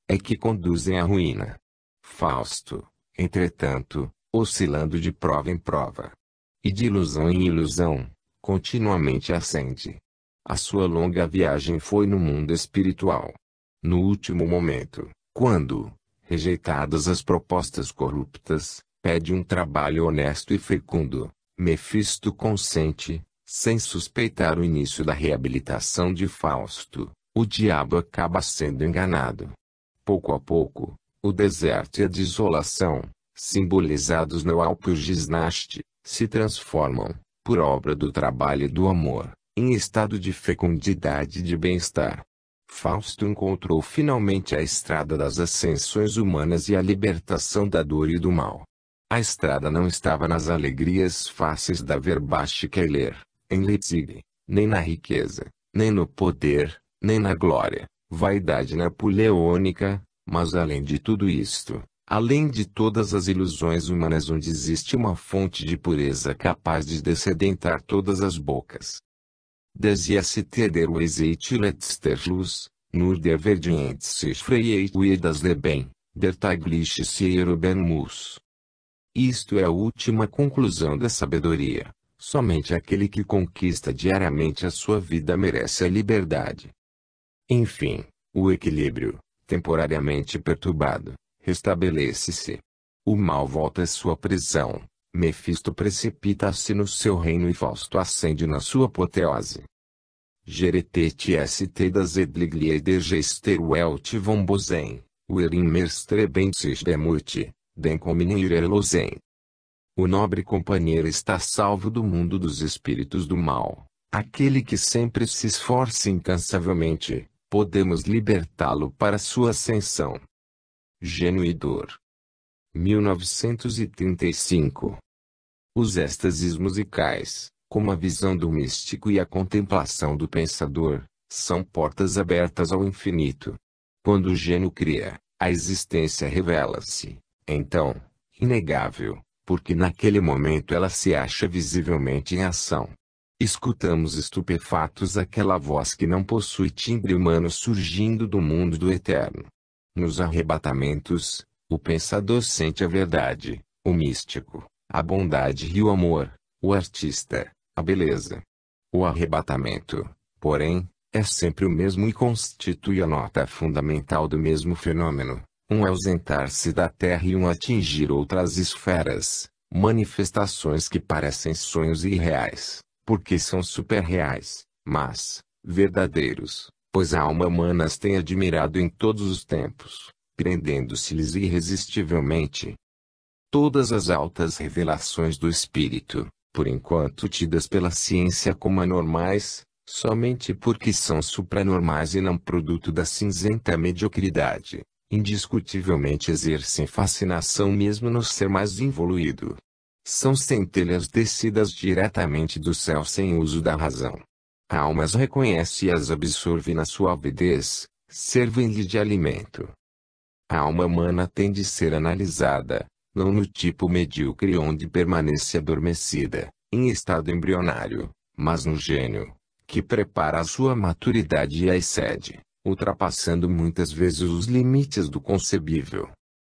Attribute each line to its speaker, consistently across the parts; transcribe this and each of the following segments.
Speaker 1: é que conduzem à ruína. Fausto, entretanto, oscilando de prova em prova, e de ilusão em ilusão, continuamente ascende. A sua longa viagem foi no mundo espiritual. No último momento, quando, rejeitadas as propostas corruptas, pede um trabalho honesto e fecundo, Mefisto consente, sem suspeitar o início da reabilitação de Fausto. O diabo acaba sendo enganado. Pouco a pouco, o deserto e a desolação, simbolizados no Alpurgisnacht, se transformam, por obra do trabalho e do amor, em estado de fecundidade e de bem-estar. Fausto encontrou finalmente a estrada das ascensões humanas e a libertação da dor e do mal. A estrada não estava nas alegrias fáceis da Verbaschtkeller, em Leipzig, nem na riqueza, nem no poder, nem na glória, vaidade napoleônica, mas além de tudo isto, além de todas as ilusões humanas onde existe uma fonte de pureza capaz de dessedentar todas as bocas. Dizia-se der Weisheit letzter Schluss, nur der Verdienst sich freiheit wie das Leben, der tägliche Sterben muss. Isto é a última conclusão da sabedoria. Somente aquele que conquista diariamente a sua vida merece a liberdade. Enfim, o equilíbrio, temporariamente perturbado, restabelece-se. O mal volta à sua prisão. Mefisto precipita-se no seu reino e Fausto ascende na sua apoteose. Geretet st das Edliglie der Geisterwelt von Bosen, wir immer strebend sich demut, den Komminirer Losen. O nobre companheiro está salvo do mundo dos espíritos do mal. Aquele que sempre se esforça incansavelmente, podemos libertá-lo para sua ascensão. Gênio e dor. 1935. Os êxtases musicais, como a visão do místico e a contemplação do pensador, são portas abertas ao infinito. Quando o gênio cria, a existência revela-se, então, inegável, porque naquele momento ela se acha visivelmente em ação. Escutamos estupefatos aquela voz que não possui timbre humano surgindo do mundo do eterno. Nos arrebatamentos, o pensador sente a verdade, o místico, a bondade e o amor, o artista, a beleza. O arrebatamento, porém, é sempre o mesmo e constitui a nota fundamental do mesmo fenômeno, um ausentar-se da Terra e um atingir outras esferas, manifestações que parecem sonhos irreais, porque são superreais, mas, verdadeiros, pois a alma humana as tem admirado em todos os tempos, prendendo-se-lhes irresistivelmente. Todas as altas revelações do espírito, por enquanto tidas pela ciência como anormais, somente porque são supranormais e não produto da cinzenta mediocridade, indiscutivelmente exercem fascinação mesmo no ser mais involuído. São centelhas descidas diretamente do céu sem uso da razão. A alma as reconhece e as absorve na sua avidez, servem-lhe de alimento. A alma humana tem de ser analisada, não no tipo medíocre onde permanece adormecida, em estado embrionário, mas no gênio, que prepara a sua maturidade e a excede, ultrapassando muitas vezes os limites do concebível.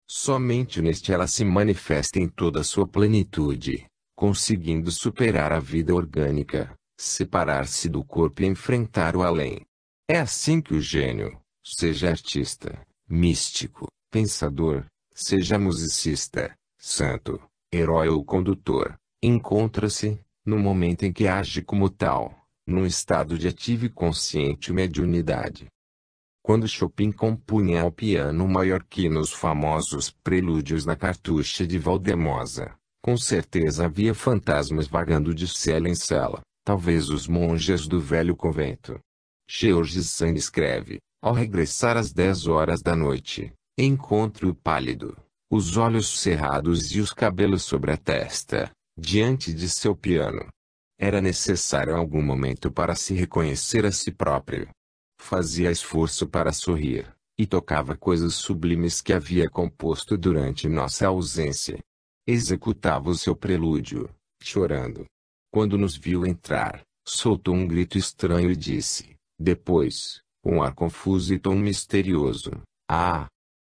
Speaker 1: Somente neste ela se manifesta em toda a sua plenitude, conseguindo superar a vida orgânica, separar-se do corpo e enfrentar o além. É assim que o gênio, seja artista, místico, pensador, seja musicista, santo, herói ou condutor, encontra-se, no momento em que age como tal, num estado de ativa e consciente mediunidade. Quando Chopin compunha ao piano maiorquino os famosos prelúdios na cartucha de Valdemosa, com certeza havia fantasmas vagando de cela em cela, talvez os monges do velho convento. George Sand escreve, ao regressar às 10 horas da noite, encontro-o pálido, os olhos cerrados e os cabelos sobre a testa, diante de seu piano. Era necessário algum momento para se reconhecer a si próprio. Fazia esforço para sorrir, e tocava coisas sublimes que havia composto durante nossa ausência. Executava o seu prelúdio, chorando. Quando nos viu entrar, soltou um grito estranho e disse, depois, com ar confuso e tom misterioso, ah,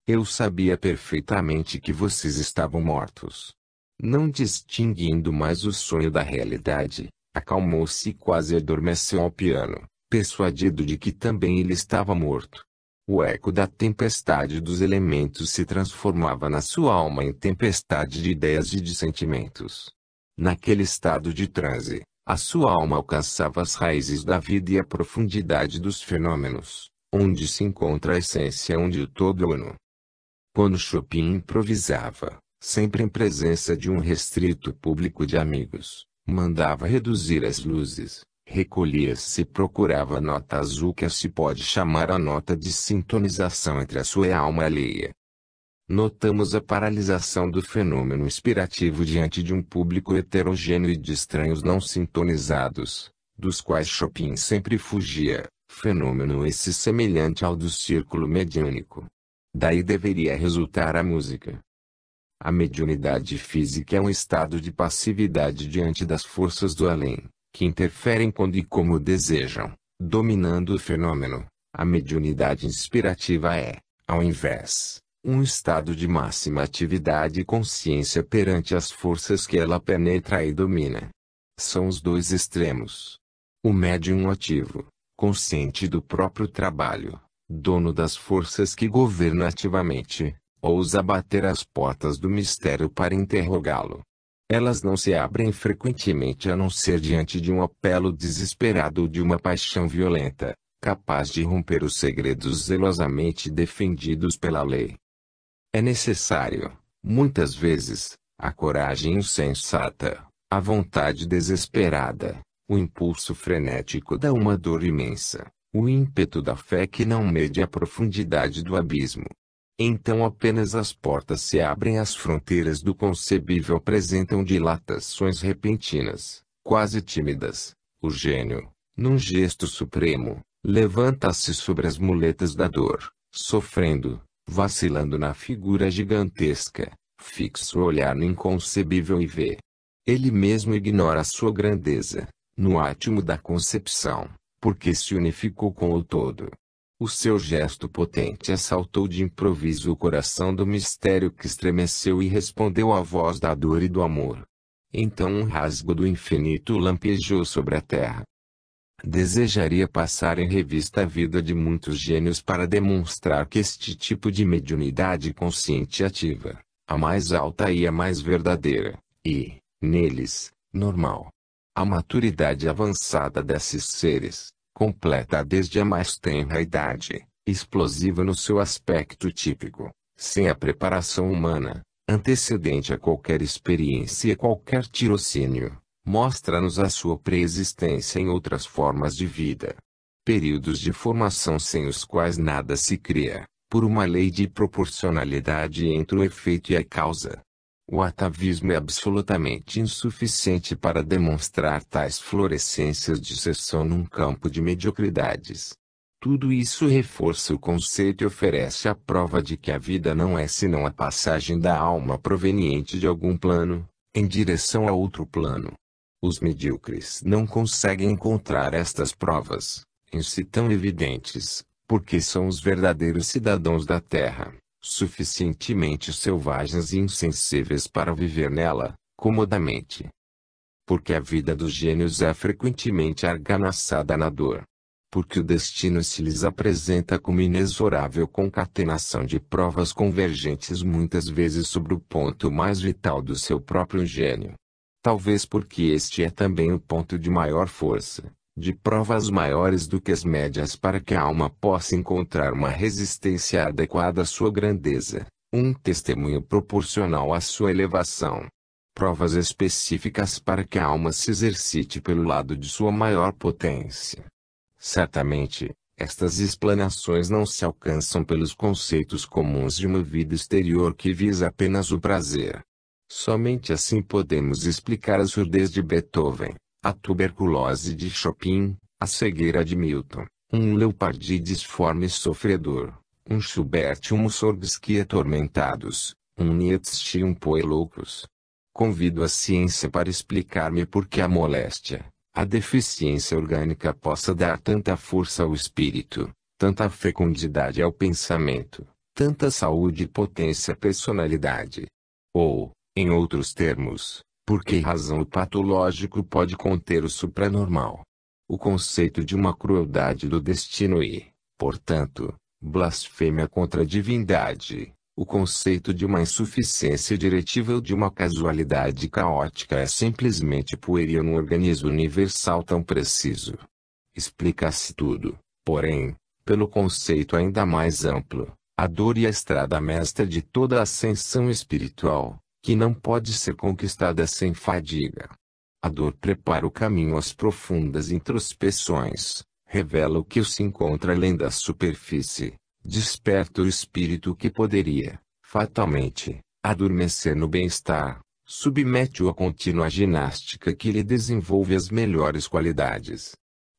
Speaker 1: Eu sabia perfeitamente que vocês estavam mortos. Não distinguindo mais o sonho da realidade, acalmou-se e quase adormeceu ao piano, persuadido de que também ele estava morto. O eco da tempestade dos elementos se transformava na sua alma em tempestade de ideias e de sentimentos. Naquele estado de transe, a sua alma alcançava as raízes da vida e a profundidade dos fenômenos, onde se encontra a essência, onde o todo é uno. Quando Chopin improvisava, sempre em presença de um restrito público de amigos, mandava reduzir as luzes, recolhia-se e procurava a nota azul que se pode chamar a nota de sintonização entre a sua e a alma alheia. Notamos a paralisação do fenômeno inspirativo diante de um público heterogêneo e de estranhos não sintonizados, dos quais Chopin sempre fugia, fenômeno esse semelhante ao do círculo mediúnico. Daí deveria resultar a música. A mediunidade física é um estado de passividade diante das forças do além, que interferem quando e como desejam, dominando o fenômeno. A mediunidade inspirativa é, ao invés, um estado de máxima atividade e consciência perante as forças que ela penetra e domina. São os dois extremos. O médium ativo, consciente do próprio trabalho, dono das forças que governam ativamente, ousa bater às portas do mistério para interrogá-lo. Elas não se abrem frequentemente a não ser diante de um apelo desesperado ou de uma paixão violenta, capaz de romper os segredos zelosamente defendidos pela lei. É necessário, muitas vezes, a coragem insensata, a vontade desesperada, o impulso frenético da uma dor imensa, o ímpeto da fé que não mede a profundidade do abismo. Então apenas as portas se abrem, as fronteiras do concebível apresentam dilatações repentinas, quase tímidas. O gênio, num gesto supremo, levanta-se sobre as muletas da dor, sofrendo, vacilando na figura gigantesca, fixa o olhar no inconcebível e vê. Ele mesmo ignora a sua grandeza, no átimo da concepção, porque se unificou com o todo. O seu gesto potente assaltou de improviso o coração do mistério que estremeceu e respondeu à voz da dor e do amor. Então um rasgo do infinito lampejou sobre a terra. Desejaria passar em revista a vida de muitos gênios para demonstrar que este tipo de mediunidade consciente e ativa, a mais alta e a mais verdadeira, e, neles, normal. A maturidade avançada desses seres, completa desde a mais tenra idade, explosiva no seu aspecto típico, sem a preparação humana, antecedente a qualquer experiência e a qualquer tirocínio, mostra-nos a sua preexistência em outras formas de vida. Períodos de formação sem os quais nada se cria, por uma lei de proporcionalidade entre o efeito e a causa. O atavismo é absolutamente insuficiente para demonstrar tais florescências de exceção num campo de mediocridades. Tudo isso reforça o conceito e oferece a prova de que a vida não é senão a passagem da alma proveniente de algum plano, em direção a outro plano. Os medíocres não conseguem encontrar estas provas, em si tão evidentes, porque são os verdadeiros cidadãos da terra, suficientemente selvagens e insensíveis para viver nela, comodamente. Porque a vida dos gênios é frequentemente argamassada na dor. Porque o destino se lhes apresenta como inexorável concatenação de provas convergentes muitas vezes sobre o ponto mais vital do seu próprio gênio. Talvez porque este é também o ponto de maior força, de provas maiores do que as médias para que a alma possa encontrar uma resistência adequada à sua grandeza, um testemunho proporcional à sua elevação. Provas específicas para que a alma se exercite pelo lado de sua maior potência. Certamente, estas explanações não se alcançam pelos conceitos comuns de uma vida exterior que visa apenas o prazer. Somente assim podemos explicar a surdez de Beethoven, a tuberculose de Chopin, a cegueira de Milton, um Leopardi disforme e sofredor, um Schubert e um Mussorgsky atormentados, um Nietzsche e um Poe loucos. Convido a ciência para explicar-me por que a moléstia, a deficiência orgânica possa dar tanta força ao espírito, tanta fecundidade ao pensamento, tanta saúde, potência, personalidade. Ou, em outros termos, por que razão o patológico pode conter o supranormal? O conceito de uma crueldade do destino e, portanto, blasfêmia contra a divindade. O conceito de uma insuficiência diretiva ou de uma casualidade caótica é simplesmente pueril num organismo universal tão preciso. Explica-se tudo, porém, pelo conceito ainda mais amplo, a dor e a estrada mestra de toda a ascensão espiritual, que não pode ser conquistada sem fadiga. A dor prepara o caminho às profundas introspecções, revela o que se encontra além da superfície, desperta o espírito que poderia, fatalmente, adormecer no bem-estar, submete-o à contínua ginástica que lhe desenvolve as melhores qualidades.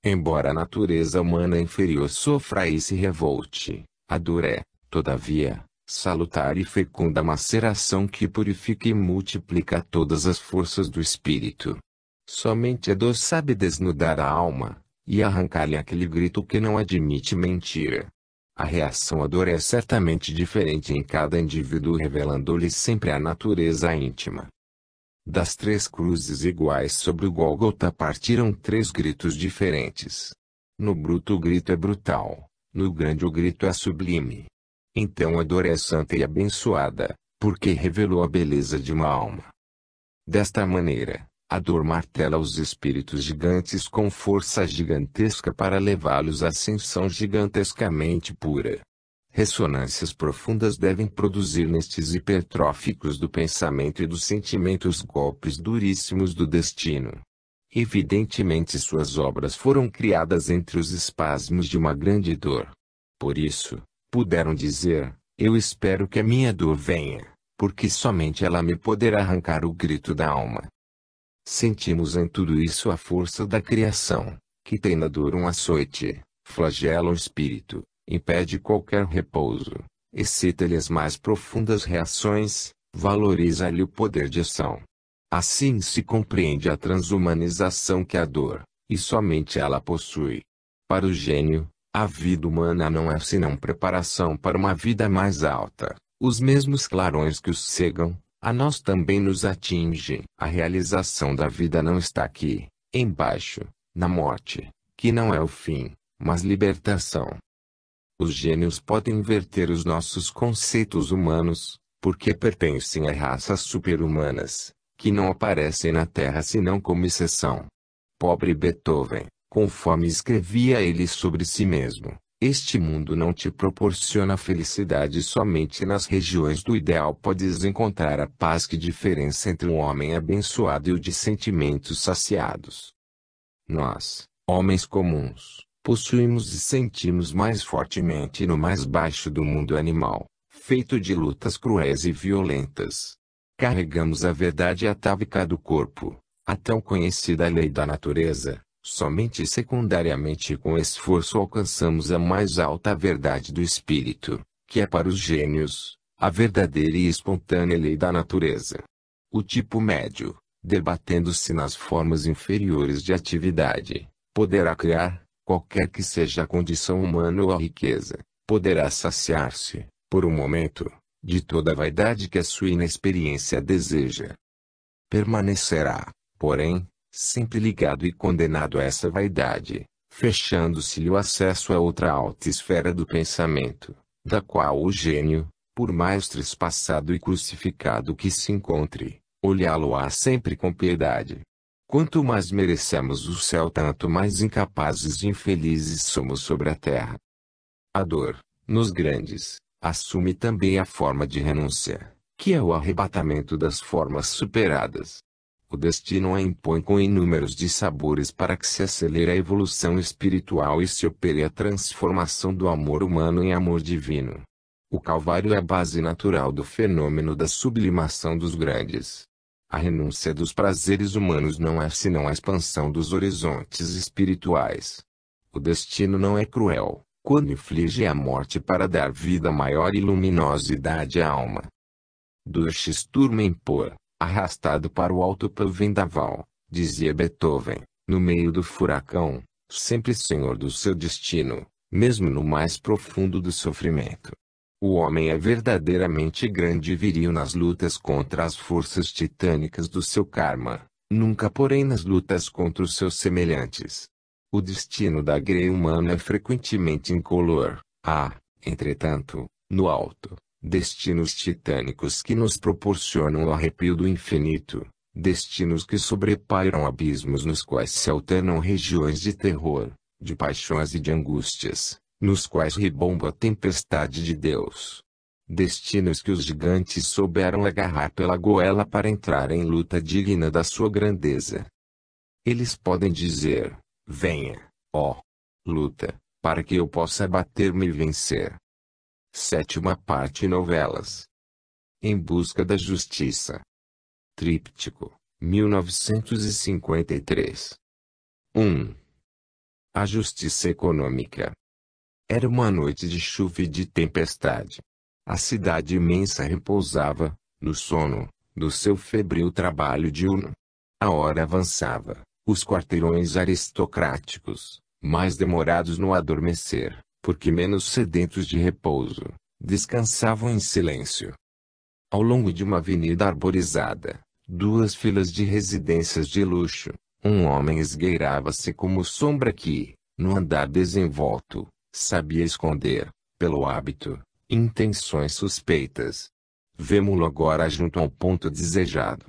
Speaker 1: Embora a natureza humana inferior sofra e se revolte, a dor é, todavia, salutar e fecunda maceração que purifica e multiplica todas as forças do espírito. Somente a dor sabe desnudar a alma, e arrancar-lhe aquele grito que não admite mentira. A reação à dor é certamente diferente em cada indivíduo, revelando-lhe sempre a natureza íntima. Das 3 cruzes iguais sobre o Gólgota partiram 3 gritos diferentes. No bruto o grito é brutal, no grande o grito é sublime. Então a dor é santa e abençoada, porque revelou a beleza de uma alma. Desta maneira, a dor martela os espíritos gigantes com força gigantesca para levá-los à ascensão gigantescamente pura. Ressonâncias profundas devem produzir nestes hipertróficos do pensamento e do sentimento os golpes duríssimos do destino. Evidentemente suas obras foram criadas entre os espasmos de uma grande dor. Por isso, puderam dizer, eu espero que a minha dor venha, porque somente ela me poderá arrancar o grito da alma. Sentimos em tudo isso a força da criação, que tem na dor um açoite, flagela o espírito, impede qualquer repouso, excita-lhe as mais profundas reações, valoriza-lhe o poder de ação. Assim se compreende a transhumanização que a dor, e somente ela possui. Para o gênio, a vida humana não é senão preparação para uma vida mais alta. Os mesmos clarões que os cegam, a nós também nos atingem. A realização da vida não está aqui, embaixo, na morte, que não é o fim, mas libertação. Os gênios podem inverter os nossos conceitos humanos, porque pertencem a raças super-humanas, que não aparecem na Terra senão como exceção. Pobre Beethoven, conforme escrevia ele sobre si mesmo, este mundo não te proporciona felicidade, somente nas regiões do ideal podes encontrar a paz. Que diferença entre um homem abençoado e o de sentimentos saciados. Nós, homens comuns, possuímos e sentimos mais fortemente no mais baixo do mundo animal, feito de lutas cruéis e violentas. Carregamos a verdade atávica do corpo, a tão conhecida lei da natureza. Somente secundariamente e com esforço alcançamos a mais alta verdade do espírito, que é para os gênios, a verdadeira e espontânea lei da natureza. O tipo médio, debatendo-se nas formas inferiores de atividade, poderá criar, qualquer que seja a condição humana ou a riqueza, poderá saciar-se, por um momento, de toda a vaidade que a sua inexperiência deseja. Permanecerá, porém, sempre ligado e condenado a essa vaidade, fechando-se-lhe o acesso a outra alta esfera do pensamento, da qual o gênio, por mais trespassado e crucificado que se encontre, olhá-lo-á sempre com piedade. Quanto mais merecemos o céu, tanto mais incapazes e infelizes somos sobre a terra. A dor, nos grandes, assume também a forma de renúncia, que é o arrebatamento das formas superadas. O destino a impõe com inúmeros dissabores para que se acelere a evolução espiritual e se opere a transformação do amor humano em amor divino. O Calvário é a base natural do fenômeno da sublimação dos grandes. A renúncia dos prazeres humanos não é senão a expansão dos horizontes espirituais. O destino não é cruel, quando inflige a morte para dar vida maior e luminosidade à alma. Durchsturm empor, arrastado para o alto pelo vendaval, dizia Beethoven, no meio do furacão, sempre senhor do seu destino, mesmo no mais profundo do sofrimento. O homem é verdadeiramente grande e viril nas lutas contra as forças titânicas do seu karma, nunca porém nas lutas contra os seus semelhantes. O destino da grey humana é frequentemente incolor. Há, entretanto, no alto, destinos titânicos que nos proporcionam o arrepio do infinito, destinos que sobrepairam abismos nos quais se alternam regiões de terror, de paixões e de angústias, nos quais ribomba a tempestade de Deus. Destinos que os gigantes souberam agarrar pela goela para entrar em luta digna da sua grandeza. Eles podem dizer: venha, ó luta, para que eu possa bater-me e vencer. Sétima parte. Novelas. Em busca da justiça. Tríptico, 1953. 1. A justiça econômica. Era uma noite de chuva e de tempestade. A cidade imensa repousava, no sono, do seu febril trabalho diurno. A hora avançava, os quarteirões aristocráticos, mais demorados no adormecer, porque menos sedentos de repouso, descansavam em silêncio. Ao longo de uma avenida arborizada, duas filas de residências de luxo, um homem esgueirava-se como sombra que, no andar desenvolto, sabia esconder, pelo hábito, intenções suspeitas. Vemo-lo agora junto ao ponto desejado.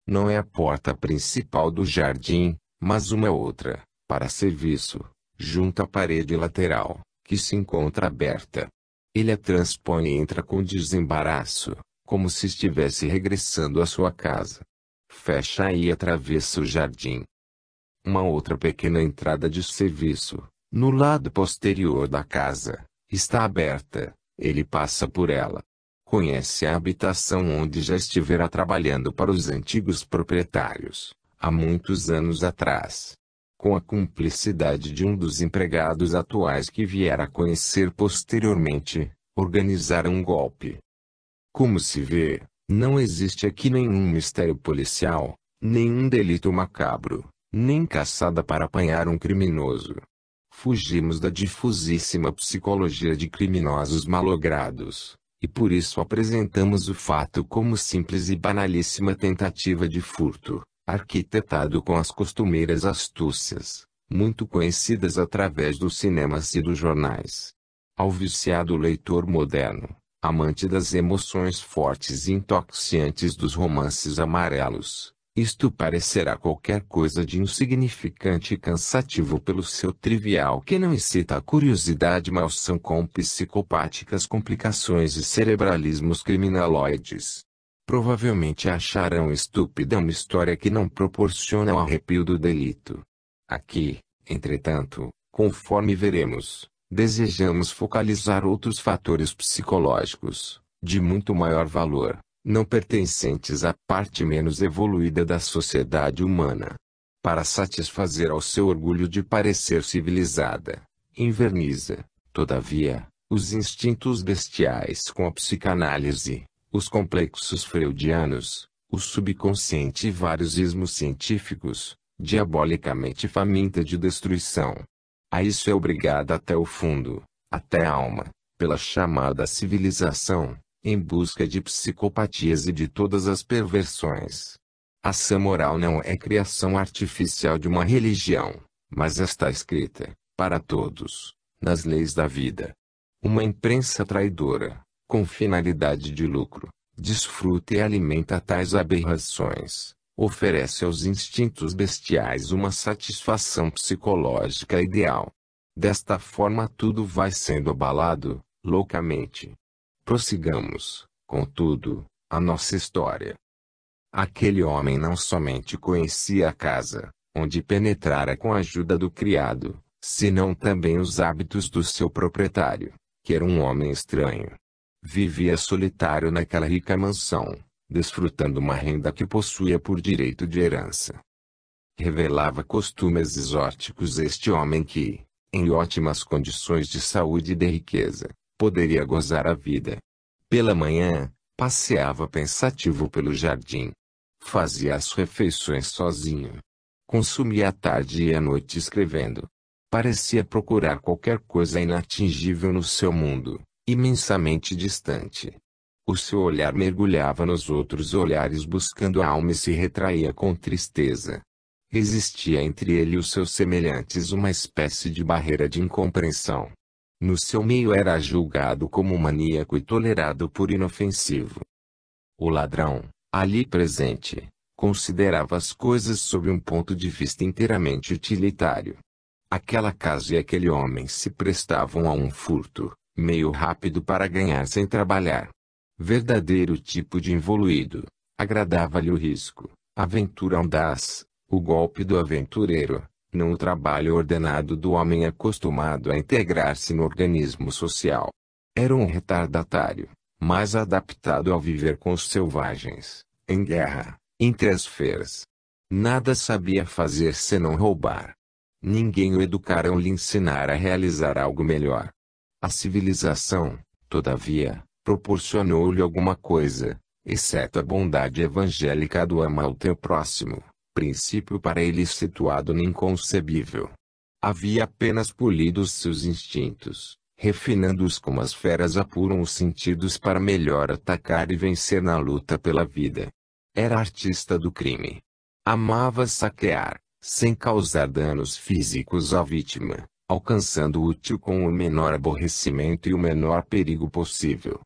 Speaker 1: Não é a porta principal do jardim, mas uma outra, para serviço, junto à parede lateral, que se encontra aberta. Ele a transpõe e entra com desembaraço, como se estivesse regressando à sua casa. Fecha e atravessa o jardim. Uma outra pequena entrada de serviço, no lado posterior da casa, está aberta. Ele passa por ela. Conhece a habitação onde já estivera trabalhando para os antigos proprietários, há muitos anos atrás. Com a cumplicidade de um dos empregados atuais que viera a conhecer posteriormente, organizaram um golpe. Como se vê, não existe aqui nenhum mistério policial, nenhum delito macabro, nem caçada para apanhar um criminoso. Fugimos da difusíssima psicologia de criminosos malogrados, e por isso apresentamos o fato como simples e banalíssima tentativa de furto, arquitetado com as costumeiras astúcias, muito conhecidas através dos cinemas e dos jornais. Ao viciado leitor moderno, amante das emoções fortes e intoxicantes dos romances amarelos, isto parecerá qualquer coisa de insignificante e cansativo pelo seu trivial que não excita a curiosidade, mas são com psicopáticas complicações e cerebralismos criminaloides. Provavelmente acharão estúpida uma história que não proporciona o arrepio do delito. Aqui, entretanto, conforme veremos, desejamos focalizar outros fatores psicológicos, de muito maior valor, não pertencentes à parte menos evoluída da sociedade humana. Para satisfazer ao seu orgulho de parecer civilizada, inverniza, todavia, os instintos bestiais com a psicanálise, os complexos freudianos, o subconsciente e vários ismos científicos, diabolicamente faminta de destruição. A isso é obrigada até o fundo, até a alma, pela chamada civilização, em busca de psicopatias e de todas as perversões. A ação moral não é criação artificial de uma religião, mas está escrita, para todos, nas leis da vida. Uma imprensa traidora, com finalidade de lucro, desfruta e alimenta tais aberrações, oferece aos instintos bestiais uma satisfação psicológica ideal. Desta forma tudo vai sendo abalado, loucamente. Prossigamos, contudo, a nossa história. Aquele homem não somente conhecia a casa, onde penetrara com a ajuda do criado, senão também os hábitos do seu proprietário, que era um homem estranho. Vivia solitário naquela rica mansão, desfrutando uma renda que possuía por direito de herança. Revelava costumes exóticos este homem que, em ótimas condições de saúde e de riqueza, poderia gozar a vida. Pela manhã, passeava pensativo pelo jardim. Fazia as refeições sozinho. Consumia a tarde e a noite escrevendo. Parecia procurar qualquer coisa inatingível no seu mundo, imensamente distante. O seu olhar mergulhava nos outros olhares buscando a alma e se retraía com tristeza. Existia entre ele e os seus semelhantes uma espécie de barreira de incompreensão. No seu meio era julgado como maníaco e tolerado por inofensivo. O ladrão, ali presente, considerava as coisas sob um ponto de vista inteiramente utilitário. Aquela casa e aquele homem se prestavam a um furto, meio rápido para ganhar sem trabalhar. Verdadeiro tipo de involuído, agradava-lhe o risco, a aventura audaz, o golpe do aventureiro, não o trabalho ordenado do homem acostumado a integrar-se no organismo social. Era um retardatário, mais adaptado ao viver com os selvagens, em guerra, entre as feras. Nada sabia fazer senão roubar. Ninguém o educara ou lhe ensinara a realizar algo melhor. A civilização, todavia, proporcionou-lhe alguma coisa, exceto a bondade evangélica do ama ao teu próximo, princípio para ele situado no inconcebível. Havia apenas polido os seus instintos, refinando-os como as feras apuram os sentidos para melhor atacar e vencer na luta pela vida. Era artista do crime. Amava saquear, sem causar danos físicos à vítima, alcançando o útil com o menor aborrecimento e o menor perigo possível.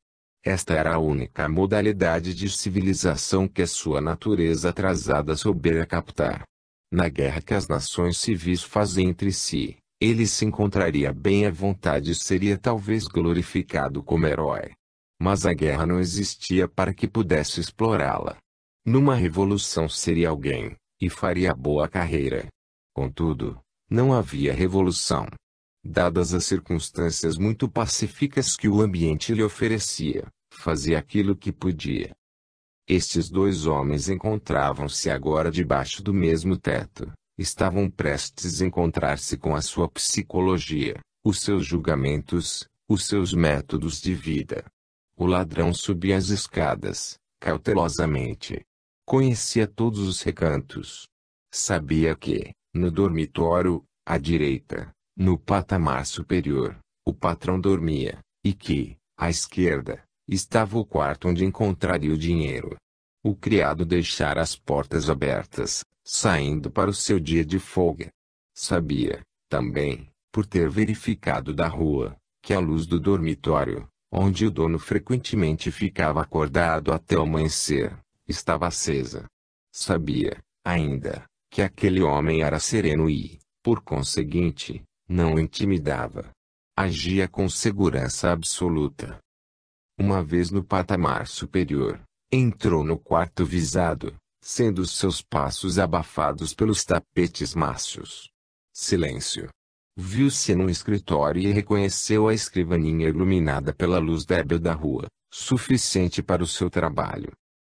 Speaker 1: Esta era a única modalidade de civilização que a sua natureza atrasada soubera captar. Na guerra que as nações civis fazem entre si, ele se encontraria bem à vontade e seria talvez glorificado como herói. Mas a guerra não existia para que pudesse explorá-la. Numa revolução seria alguém, e faria boa carreira. Contudo, não havia revolução. Dadas as circunstâncias muito pacíficas que o ambiente lhe oferecia, fazia aquilo que podia. Estes dois homens encontravam-se agora debaixo do mesmo teto, estavam prestes a encontrar-se com a sua psicologia, os seus julgamentos, os seus métodos de vida. O ladrão subia as escadas, cautelosamente. Conhecia todos os recantos. Sabia que, no dormitório, à direita, no patamar superior, o patrão dormia, e que, à esquerda, estava o quarto onde encontraria o dinheiro. O criado deixara as portas abertas, saindo para o seu dia de folga. Sabia, também, por ter verificado da rua, que a luz do dormitório, onde o dono frequentemente ficava acordado até o amanhecer, estava acesa. Sabia, ainda, que aquele homem era sereno e, por conseguinte, não o intimidava. Agia com segurança absoluta. Uma vez no patamar superior, entrou no quarto visado, sendo seus passos abafados pelos tapetes mácios. Silêncio. Viu-se num escritório e reconheceu a escrivaninha iluminada pela luz débil da rua, suficiente para o seu trabalho.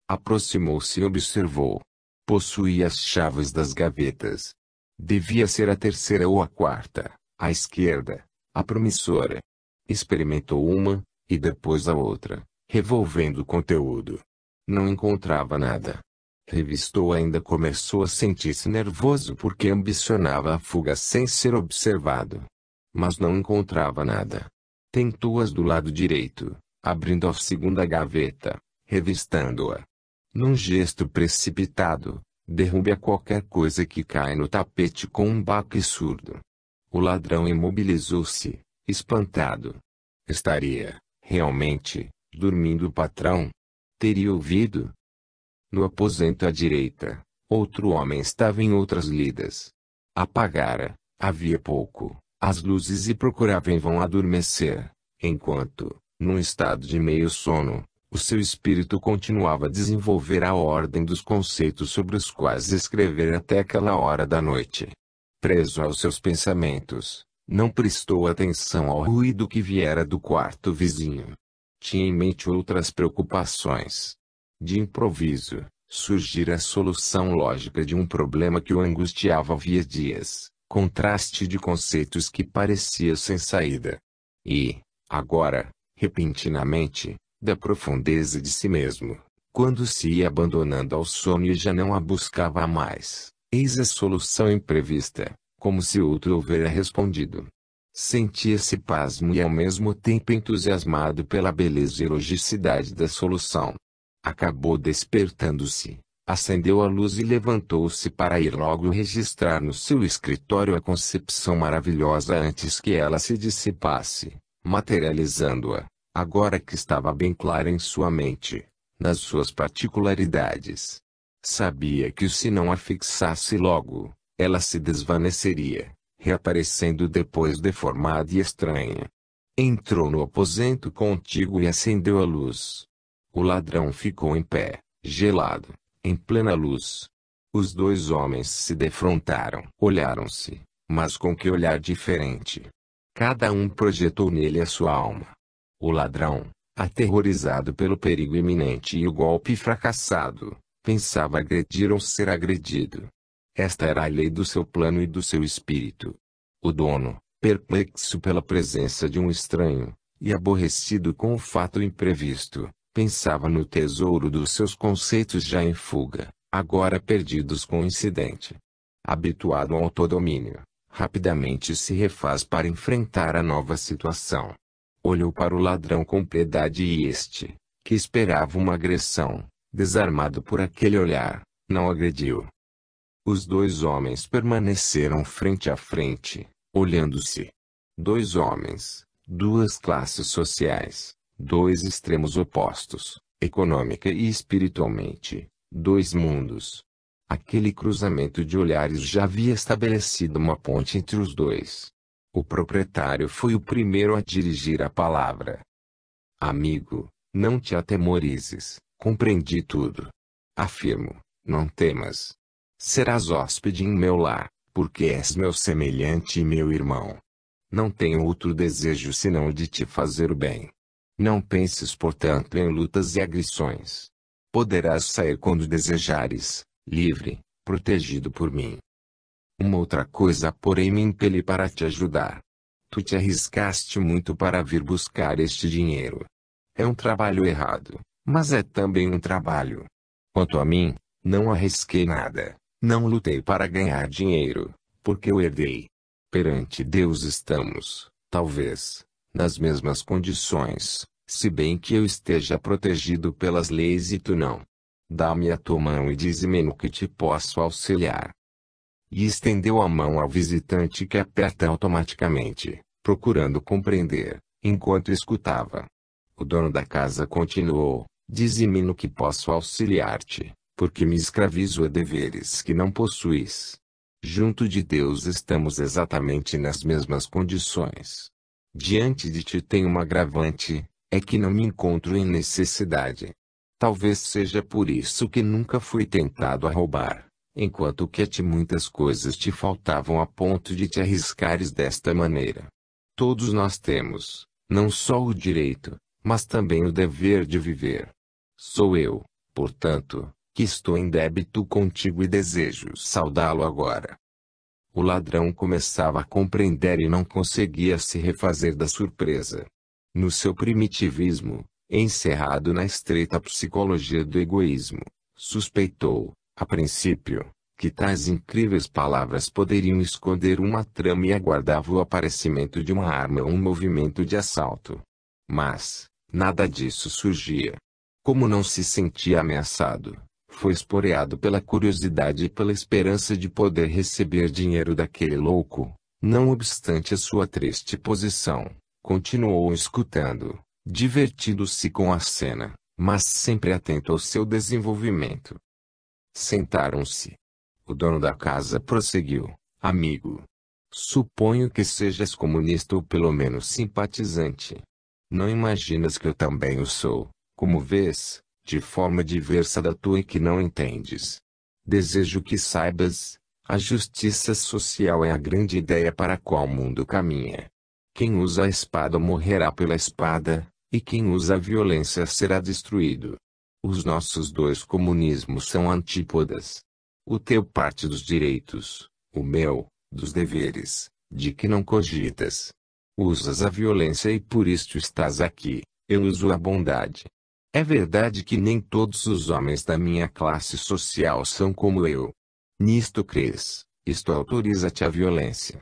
Speaker 1: Aproximou-se e observou. Possuía as chaves das gavetas. Devia ser a terceira ou a quarta, à esquerda, a promissora. Experimentou uma, e depois a outra, revolvendo o conteúdo. Não encontrava nada. Revistou ainda começou a sentir-se nervoso porque ambicionava a fuga sem ser observado. Mas não encontrava nada. Tentou-as do lado direito, abrindo a segunda gaveta, revistando-a. Num gesto precipitado, derrube a qualquer coisa que cai no tapete com um baque surdo. O ladrão imobilizou-se, espantado. Estaria, realmente, dormindo o patrão? Teria ouvido? No aposento à direita, outro homem estava em outras lidas. Apagara, havia pouco, as luzes e procurava em vão adormecer, enquanto, num estado de meio sono, o seu espírito continuava a desenvolver a ordem dos conceitos sobre os quais escrever até aquela hora da noite. Preso aos seus pensamentos, não prestou atenção ao ruído que viera do quarto vizinho. Tinha em mente outras preocupações. De improviso, surgira a solução lógica de um problema que o angustiava havia dias, contraste de conceitos que parecia sem saída. E, agora, repentinamente, da profundeza de si mesmo, quando se ia abandonando ao sono e já não a buscava mais, eis a solução imprevista, como se outro houvera respondido. Sentia-se pasmo e ao mesmo tempo entusiasmado pela beleza e logicidade da solução. Acabou despertando-se, acendeu a luz e levantou-se para ir logo registrar no seu escritório a concepção maravilhosa antes que ela se dissipasse, materializando-a, agora que estava bem clara em sua mente, nas suas particularidades. Sabia que se não a fixasse logo, ela se desvaneceria, reaparecendo depois deformada e estranha. Entrou no aposento contíguo e acendeu a luz. O ladrão ficou em pé, gelado, em plena luz. Os dois homens se defrontaram. Olharam-se, mas com que olhar diferente. Cada um projetou nele a sua alma. O ladrão, aterrorizado pelo perigo iminente e o golpe fracassado, pensava agredir ou ser agredido. Esta era a lei do seu plano e do seu espírito. O dono, perplexo pela presença de um estranho, e aborrecido com o fato imprevisto, pensava no tesouro dos seus conceitos já em fuga, agora perdidos com o incidente. Habituado ao autodomínio, rapidamente se refaz para enfrentar a nova situação. Olhou para o ladrão com piedade e este, que esperava uma agressão, desarmado por aquele olhar, não agrediu. Os dois homens permaneceram frente a frente, olhando-se. Dois homens, duas classes sociais, dois extremos opostos, econômica e espiritualmente, dois mundos. Aquele cruzamento de olhares já havia estabelecido uma ponte entre os dois. O proprietário foi o primeiro a dirigir a palavra. Amigo, não te atemorizes, compreendi tudo. Afirmo, não temas. Serás hóspede em meu lar, porque és meu semelhante e meu irmão. Não tenho outro desejo senão o de te fazer o bem. Não penses, portanto, em lutas e agressões. Poderás sair quando desejares, livre, protegido por mim. Uma outra coisa, porém, me impeli para te ajudar. Tu te arriscaste muito para vir buscar este dinheiro. É um trabalho errado, mas é também um trabalho. Quanto a mim, não arrisquei nada. Não lutei para ganhar dinheiro, porque o herdei. Perante Deus estamos, talvez, nas mesmas condições, se bem que eu esteja protegido pelas leis e tu não. Dá-me a tua mão e dize-me no que te posso auxiliar. E estendeu a mão ao visitante, que aperta automaticamente, procurando compreender, enquanto escutava. O dono da casa continuou, dize-me no que posso auxiliar-te, porque me escravizo a deveres que não possuis. Junto de Deus estamos exatamente nas mesmas condições. Diante de ti tenho um agravante, é que não me encontro em necessidade. Talvez seja por isso que nunca fui tentado a roubar, enquanto que a ti muitas coisas te faltavam a ponto de te arriscares desta maneira. Todos nós temos, não só o direito, mas também o dever de viver. Sou eu, portanto, que estou em débito contigo e desejo saudá-lo agora. O ladrão começava a compreender e não conseguia se refazer da surpresa. No seu primitivismo, encerrado na estreita psicologia do egoísmo, suspeitou, a princípio, que tais incríveis palavras poderiam esconder uma trama e aguardava o aparecimento de uma arma ou um movimento de assalto. Mas, nada disso surgia. Como não se sentia ameaçado, foi esporeado pela curiosidade e pela esperança de poder receber dinheiro daquele louco. Não obstante a sua triste posição, continuou escutando, divertindo-se com a cena, mas sempre atento ao seu desenvolvimento. Sentaram-se. O dono da casa prosseguiu, amigo. Suponho que sejas comunista ou pelo menos simpatizante. Não imaginas que eu também o sou, como vês, de forma diversa da tua e que não entendes. Desejo que saibas, a justiça social é a grande ideia para a qual o mundo caminha. Quem usa a espada morrerá pela espada, e quem usa a violência será destruído. Os nossos dois comunismos são antípodas. O teu parte dos direitos, o meu, dos deveres, de que não cogitas. Usas a violência e por isto estás aqui, eu uso a bondade. É verdade que nem todos os homens da minha classe social são como eu. Nisto crês, isto autoriza-te a violência.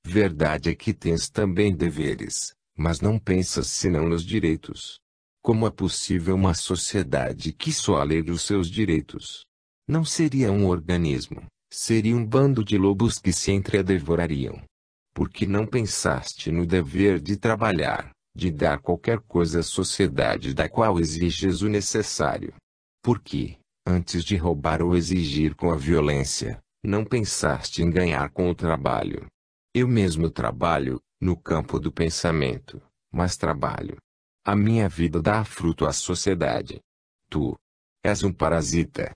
Speaker 1: Verdade é que tens também deveres, mas não pensas senão nos direitos. Como é possível uma sociedade que só alega os seus direitos? Não seria um organismo, seria um bando de lobos que se entredevorariam. Por que não pensaste no dever de trabalhar, de dar qualquer coisa à sociedade da qual exiges o necessário? Por que, antes de roubar ou exigir com a violência, não pensaste em ganhar com o trabalho? Eu mesmo trabalho, no campo do pensamento, mas trabalho. A minha vida dá fruto à sociedade. Tu és um parasita.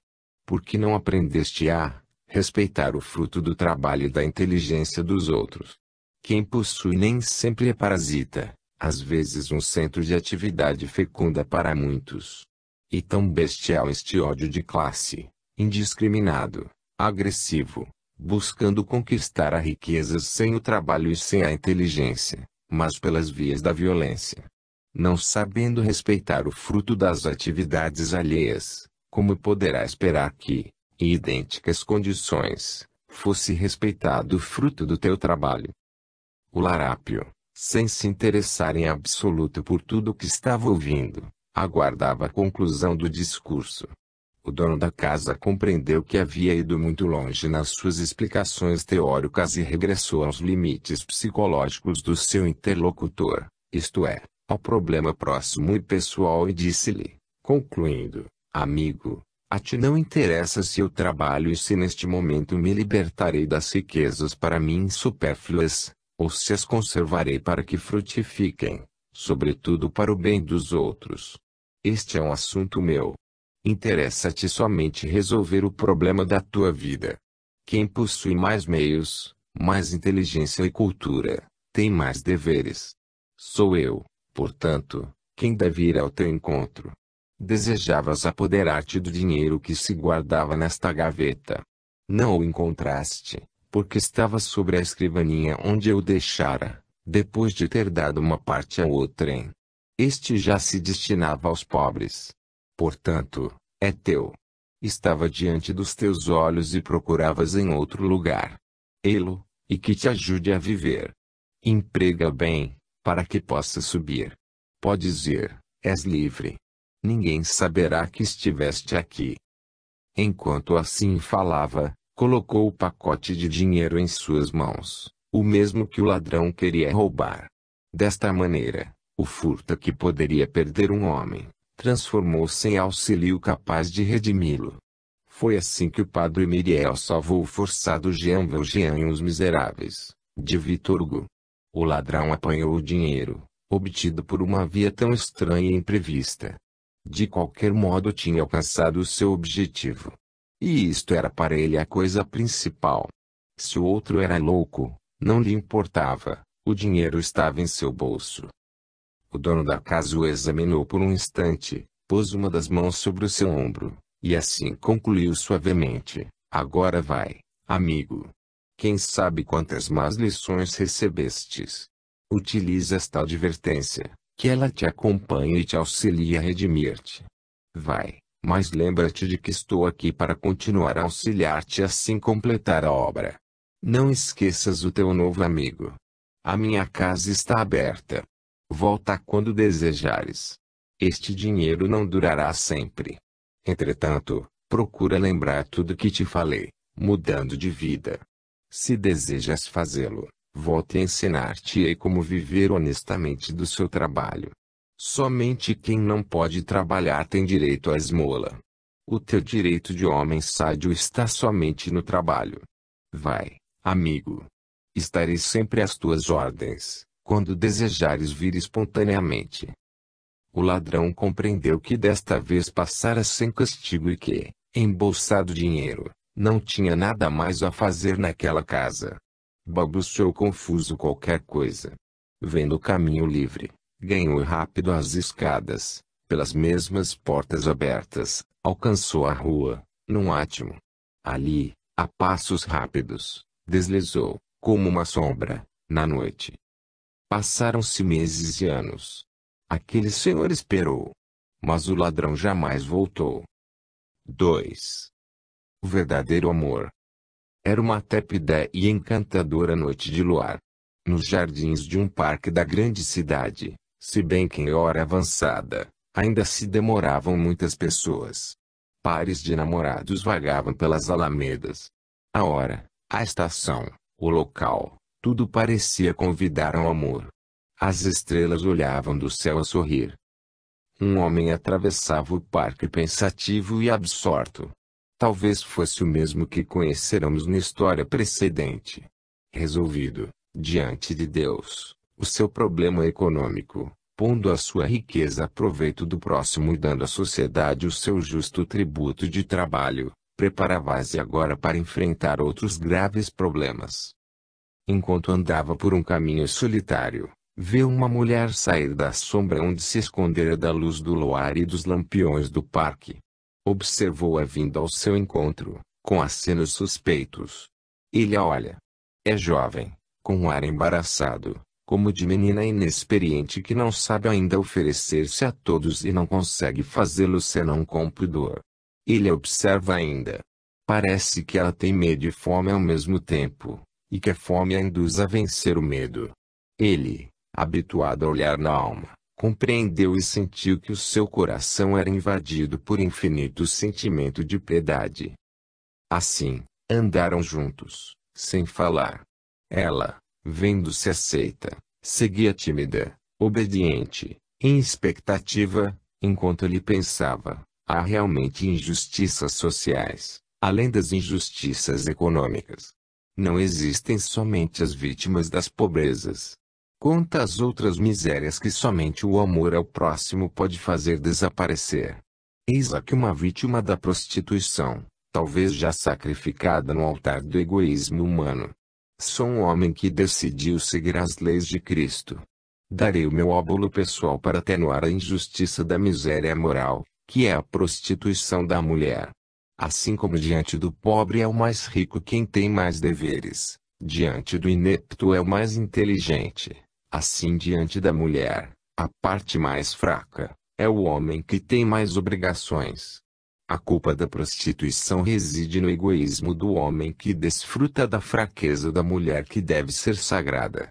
Speaker 1: Por que não aprendeste a respeitar o fruto do trabalho e da inteligência dos outros? Quem possui nem sempre é parasita, às vezes um centro de atividade fecunda para muitos. E tão bestial este ódio de classe, indiscriminado, agressivo, buscando conquistar a riqueza sem o trabalho e sem a inteligência, mas pelas vias da violência. Não sabendo respeitar o fruto das atividades alheias, como poderá esperar que, em idênticas condições, fosse respeitado o fruto do teu trabalho? O larápio, sem se interessar em absoluto por tudo o que estava ouvindo, aguardava a conclusão do discurso. O dono da casa compreendeu que havia ido muito longe nas suas explicações teóricas e regressou aos limites psicológicos do seu interlocutor, isto é, ao problema próximo e pessoal, e disse-lhe, concluindo: amigo, a ti não interessa se eu trabalho e se neste momento me libertarei das riquezas para mim supérfluas, ou se as conservarei para que frutifiquem, sobretudo para o bem dos outros. Este é um assunto meu. Interessa-te somente resolver o problema da tua vida. Quem possui mais meios, mais inteligência e cultura, tem mais deveres. Sou eu, portanto, quem deve ir ao teu encontro. Desejavas apoderar-te do dinheiro que se guardava nesta gaveta. Não o encontraste, porque estava sobre a escrivaninha onde eu o deixara, depois de ter dado uma parte a outrem. Este já se destinava aos pobres. Portanto, é teu. Estava diante dos teus olhos e procuravas em outro lugar. Ei-lo, e que te ajude a viver. Emprega bem, para que possa subir. Podes ir, és livre. Ninguém saberá que estiveste aqui. Enquanto assim falava, colocou o pacote de dinheiro em suas mãos, o mesmo que o ladrão queria roubar. Desta maneira, o furto que poderia perder um homem, transformou-se em auxílio capaz de redimi-lo. Foi assim que o padre Miriel salvou o forçado Jean Valjean e os miseráveis, de Victor Hugo. O ladrão apanhou o dinheiro, obtido por uma via tão estranha e imprevista. De qualquer modo tinha alcançado o seu objetivo. E isto era para ele a coisa principal. Se o outro era louco, não lhe importava, o dinheiro estava em seu bolso. O dono da casa o examinou por um instante, pôs uma das mãos sobre o seu ombro, e assim concluiu suavemente: agora vai, amigo. Quem sabe quantas más lições recebestes. Utiliza esta advertência, que ela te acompanhe e te auxilie a redimir-te. Vai, mas lembra-te de que estou aqui para continuar a auxiliar-te assim completar a obra. Não esqueças o teu novo amigo. A minha casa está aberta. Volta quando desejares. Este dinheiro não durará sempre. Entretanto, procura lembrar tudo que te falei, mudando de vida. Se desejas fazê-lo, volte a ensinar-te-ei como viver honestamente do seu trabalho. Somente quem não pode trabalhar tem direito à esmola. O teu direito de homem sádio está somente no trabalho. Vai, amigo. Estarei sempre às tuas ordens, quando desejares vir espontaneamente. O ladrão compreendeu que desta vez passara sem castigo e que, embolsado dinheiro, não tinha nada mais a fazer naquela casa. Balbuciou confuso qualquer coisa. Vendo o caminho livre, ganhou rápido as escadas, pelas mesmas portas abertas, alcançou a rua, num átimo. Ali, a passos rápidos, deslizou, como uma sombra, na noite. Passaram-se meses e anos. Aquele senhor esperou. Mas o ladrão jamais voltou. 2. O verdadeiro amor. Era uma tépida e encantadora noite de luar. Nos jardins de um parque da grande cidade, se bem que em hora avançada, ainda se demoravam muitas pessoas. Pares de namorados vagavam pelas alamedas. A hora, a estação, o local, tudo parecia convidar ao amor. As estrelas olhavam do céu a sorrir. Um homem atravessava o parque pensativo e absorto. Talvez fosse o mesmo que conheceramos na história precedente. Resolvido, diante de Deus, o seu problema econômico, pondo a sua riqueza a proveito do próximo e dando à sociedade o seu justo tributo de trabalho, preparava-se agora para enfrentar outros graves problemas. Enquanto andava por um caminho solitário, viu uma mulher sair da sombra onde se escondera da luz do luar e dos lampiões do parque. Observou-a vindo ao seu encontro, com acenos suspeitos. Ele a olha. É jovem, com um ar embaraçado, como de menina inexperiente que não sabe ainda oferecer-se a todos e não consegue fazê-lo senão com pudor. Ele a observa ainda. Parece que ela tem medo e fome ao mesmo tempo, e que a fome a induz a vencer o medo. Ele, habituado a olhar na alma, compreendeu e sentiu que o seu coração era invadido por infinito sentimento de piedade. Assim, andaram juntos, sem falar. Ela, vendo-se aceita, seguia tímida, obediente, em expectativa, enquanto ele pensava: há realmente injustiças sociais, além das injustiças econômicas. Não existem somente as vítimas das pobrezas. Quantas outras misérias que somente o amor ao próximo pode fazer desaparecer. Eis aqui uma vítima da prostituição, talvez já sacrificada no altar do egoísmo humano. Sou um homem que decidiu seguir as leis de Cristo. Darei o meu óbolo pessoal para atenuar a injustiça da miséria moral, que é a prostituição da mulher. Assim como diante do pobre é o mais rico quem tem mais deveres, diante do inepto é o mais inteligente, assim diante da mulher, a parte mais fraca, é o homem que tem mais obrigações. A culpa da prostituição reside no egoísmo do homem que desfruta da fraqueza da mulher que deve ser sagrada.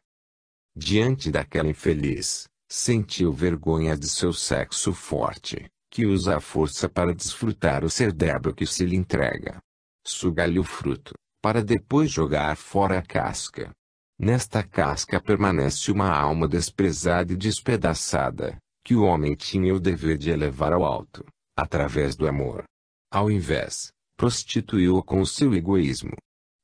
Speaker 1: Diante daquela infeliz, sentiu vergonha de seu sexo forte, que usa a força para desfrutar o ser débil que se lhe entrega. Suga-lhe o fruto, para depois jogar fora a casca. Nesta casca permanece uma alma desprezada e despedaçada, que o homem tinha o dever de elevar ao alto, através do amor. Ao invés, prostituiu-o com o seu egoísmo.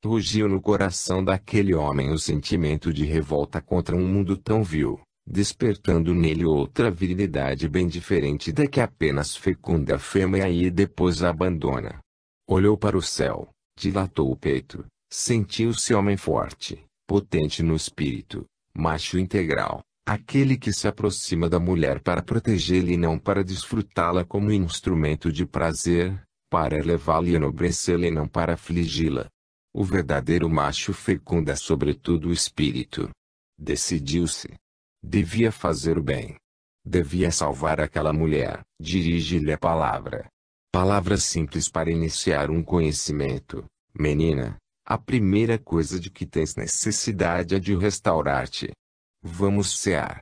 Speaker 1: Rugiu no coração daquele homem o sentimento de revolta contra um mundo tão vil, despertando nele outra virilidade bem diferente da que apenas fecunda a fêmea e depois a abandona. Olhou para o céu, dilatou o peito, sentiu-se homem forte, potente no espírito, macho integral, aquele que se aproxima da mulher para protegê-la e não para desfrutá-la como instrumento de prazer, para elevá-la e enobrecê-la e não para afligi-la. O verdadeiro macho fecunda sobretudo o espírito. Decidiu-se. Devia fazer o bem. Devia salvar aquela mulher. Dirige-lhe a palavra. Palavra simples para iniciar um conhecimento. Menina, a primeira coisa de que tens necessidade é de restaurar-te. Vamos cear.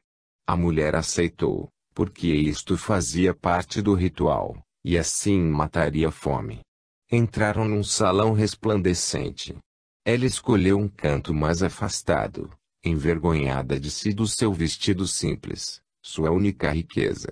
Speaker 1: A mulher aceitou, porque isto fazia parte do ritual, e assim mataria a fome. Entraram num salão resplandecente. Ela escolheu um canto mais afastado, envergonhada de si do seu vestido simples, sua única riqueza.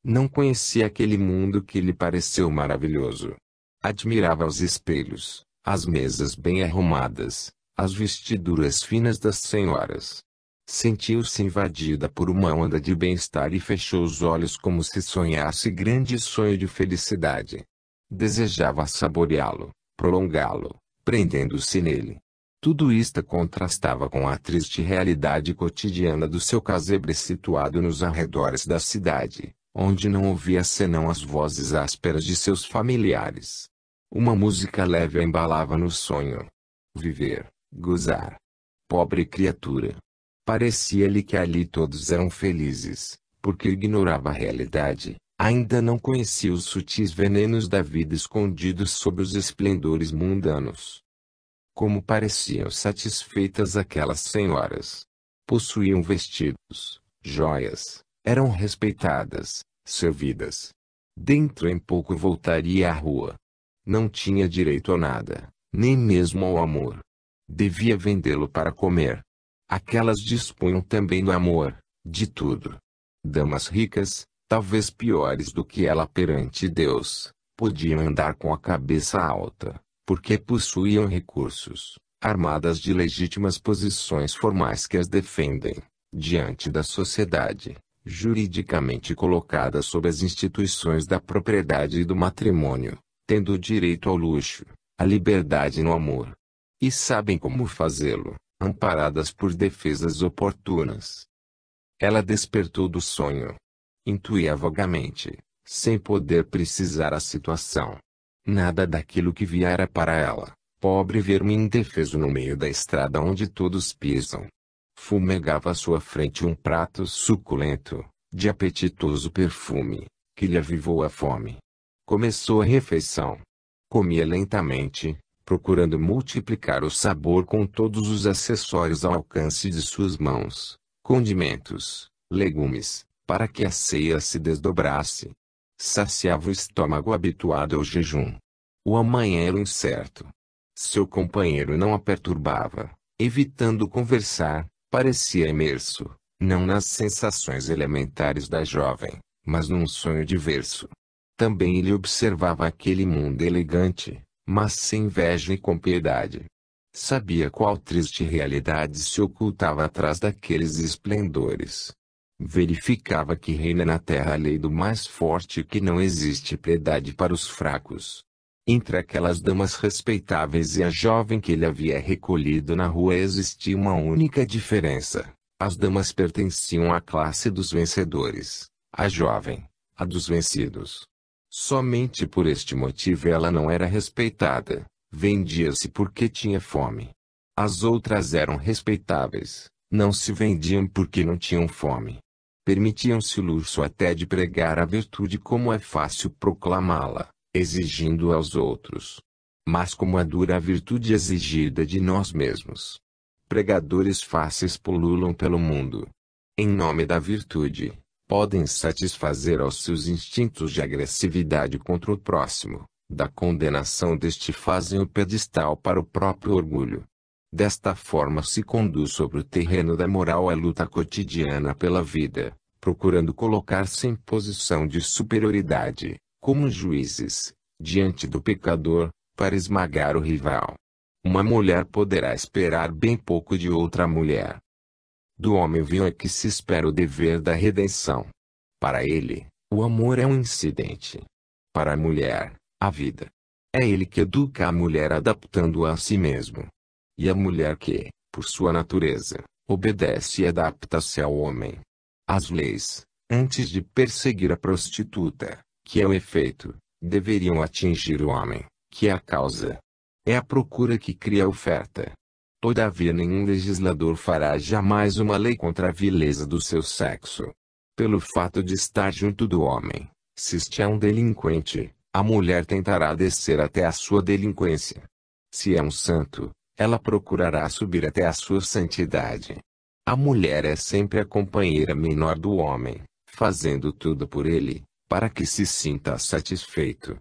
Speaker 1: Não conhecia aquele mundo que lhe pareceu maravilhoso. Admirava os espelhos, as mesas bem arrumadas, as vestiduras finas das senhoras. Sentiu-se invadida por uma onda de bem-estar e fechou os olhos como se sonhasse grande sonho de felicidade. Desejava saboreá-lo, prolongá-lo, prendendo-se nele. Tudo isto contrastava com a triste realidade cotidiana do seu casebre situado nos arredores da cidade, onde não ouvia senão as vozes ásperas de seus familiares. Uma música leve a embalava no sonho. Viver, gozar. Pobre criatura. Parecia-lhe que ali todos eram felizes, porque ignorava a realidade. Ainda não conhecia os sutis venenos da vida escondidos sob os esplendores mundanos. Como pareciam satisfeitas aquelas senhoras! Possuíam vestidos, joias, eram respeitadas, servidas. Dentro em pouco voltaria à rua. Não tinha direito a nada, nem mesmo ao amor. Devia vendê-lo para comer. Aquelas dispunham também do amor, de tudo. Damas ricas, talvez piores do que ela perante Deus, podiam andar com a cabeça alta, porque possuíam recursos, armadas de legítimas posições formais que as defendem, diante da sociedade, juridicamente colocadas sob as instituições da propriedade e do matrimônio, tendo direito ao luxo, à liberdade no amor. E sabem como fazê-lo, amparadas por defesas oportunas. Ela despertou do sonho. Intuía vagamente, sem poder precisar a situação. Nada daquilo que via era para ela, pobre verme indefeso no meio da estrada onde todos pisam. Fumegava à sua frente um prato suculento, de apetitoso perfume, que lhe avivou a fome. Começou a refeição. Comia lentamente, procurando multiplicar o sabor com todos os acessórios ao alcance de suas mãos, condimentos, legumes, para que a ceia se desdobrasse. Saciava o estômago habituado ao jejum. O amanhã era incerto. Seu companheiro não a perturbava, evitando conversar, parecia imerso, não nas sensações elementares da jovem, mas num sonho diverso. Também ele observava aquele mundo elegante, mas sem inveja e com piedade. Sabia qual triste realidade se ocultava atrás daqueles esplendores. Verificava que reina na terra a lei do mais forte e que não existe piedade para os fracos. Entre aquelas damas respeitáveis e a jovem que ele havia recolhido na rua existia uma única diferença. As damas pertenciam à classe dos vencedores, a jovem, a dos vencidos. Somente por este motivo ela não era respeitada, vendia-se porque tinha fome. As outras eram respeitáveis, não se vendiam porque não tinham fome. Permitiam-se o luxo até de pregar a virtude como é fácil proclamá-la, exigindo aos outros. Mas como é dura a virtude exigida de nós mesmos. Pregadores fáceis pululam pelo mundo. Em nome da virtude, podem satisfazer aos seus instintos de agressividade contra o próximo, da condenação deste fazem o pedestal para o próprio orgulho. Desta forma se conduz sobre o terreno da moral a luta cotidiana pela vida, procurando colocar-se em posição de superioridade, como juízes, diante do pecador, para esmagar o rival. Uma mulher poderá esperar bem pouco de outra mulher. Do homem vil é que se espera o dever da redenção. Para ele, o amor é um incidente. Para a mulher, a vida. É ele que educa a mulher adaptando-a a si mesmo. E a mulher que, por sua natureza, obedece e adapta-se ao homem. As leis, antes de perseguir a prostituta, que é o efeito, deveriam atingir o homem, que é a causa. É a procura que cria a oferta. Todavia nenhum legislador fará jamais uma lei contra a vileza do seu sexo. Pelo fato de estar junto do homem, se este é um delinquente, a mulher tentará descer até a sua delinquência. Se é um santo, ela procurará subir até a sua santidade. A mulher é sempre a companheira menor do homem, fazendo tudo por ele, para que se sinta satisfeito.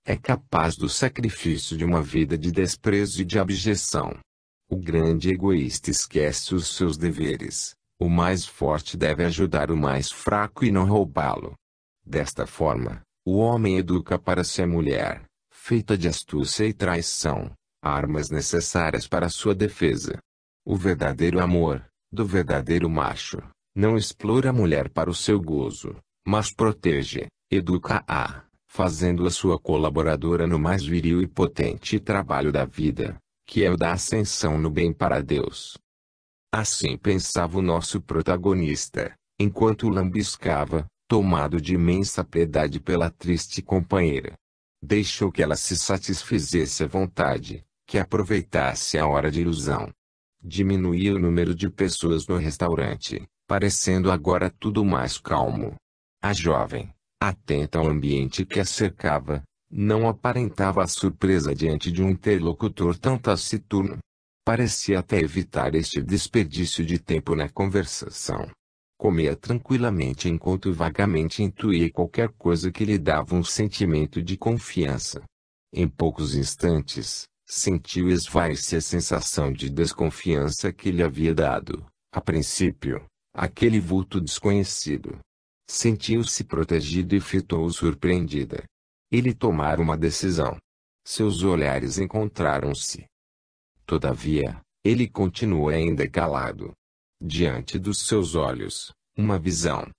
Speaker 1: É capaz do sacrifício de uma vida de desprezo e de abjeção. O grande egoísta esquece os seus deveres. O mais forte deve ajudar o mais fraco e não roubá-lo. Desta forma, o homem educa para si a mulher, feita de astúcia e traição, armas necessárias para sua defesa. O verdadeiro amor, do verdadeiro macho, não explora a mulher para o seu gozo, mas protege, educa-a, fazendo-a sua colaboradora no mais viril e potente trabalho da vida, que é o da ascensão no bem para Deus. Assim pensava o nosso protagonista, enquanto lambiscava, tomado de imensa piedade pela triste companheira. Deixou que ela se satisfizesse à vontade, que aproveitasse a hora de ilusão. Diminuía o número de pessoas no restaurante, parecendo agora tudo mais calmo. A jovem, atenta ao ambiente que a cercava, não aparentava a surpresa diante de um interlocutor tão taciturno. Parecia até evitar este desperdício de tempo na conversação. Comia tranquilamente enquanto vagamente intuía qualquer coisa que lhe dava um sentimento de confiança. Em poucos instantes, sentiu esvair-se a sensação de desconfiança que lhe havia dado, a princípio, aquele vulto desconhecido. Sentiu-se protegido e fitou surpreendida. Ele tomara uma decisão. Seus olhares encontraram-se. Todavia, ele continuou ainda calado. Diante dos seus olhos, uma visão.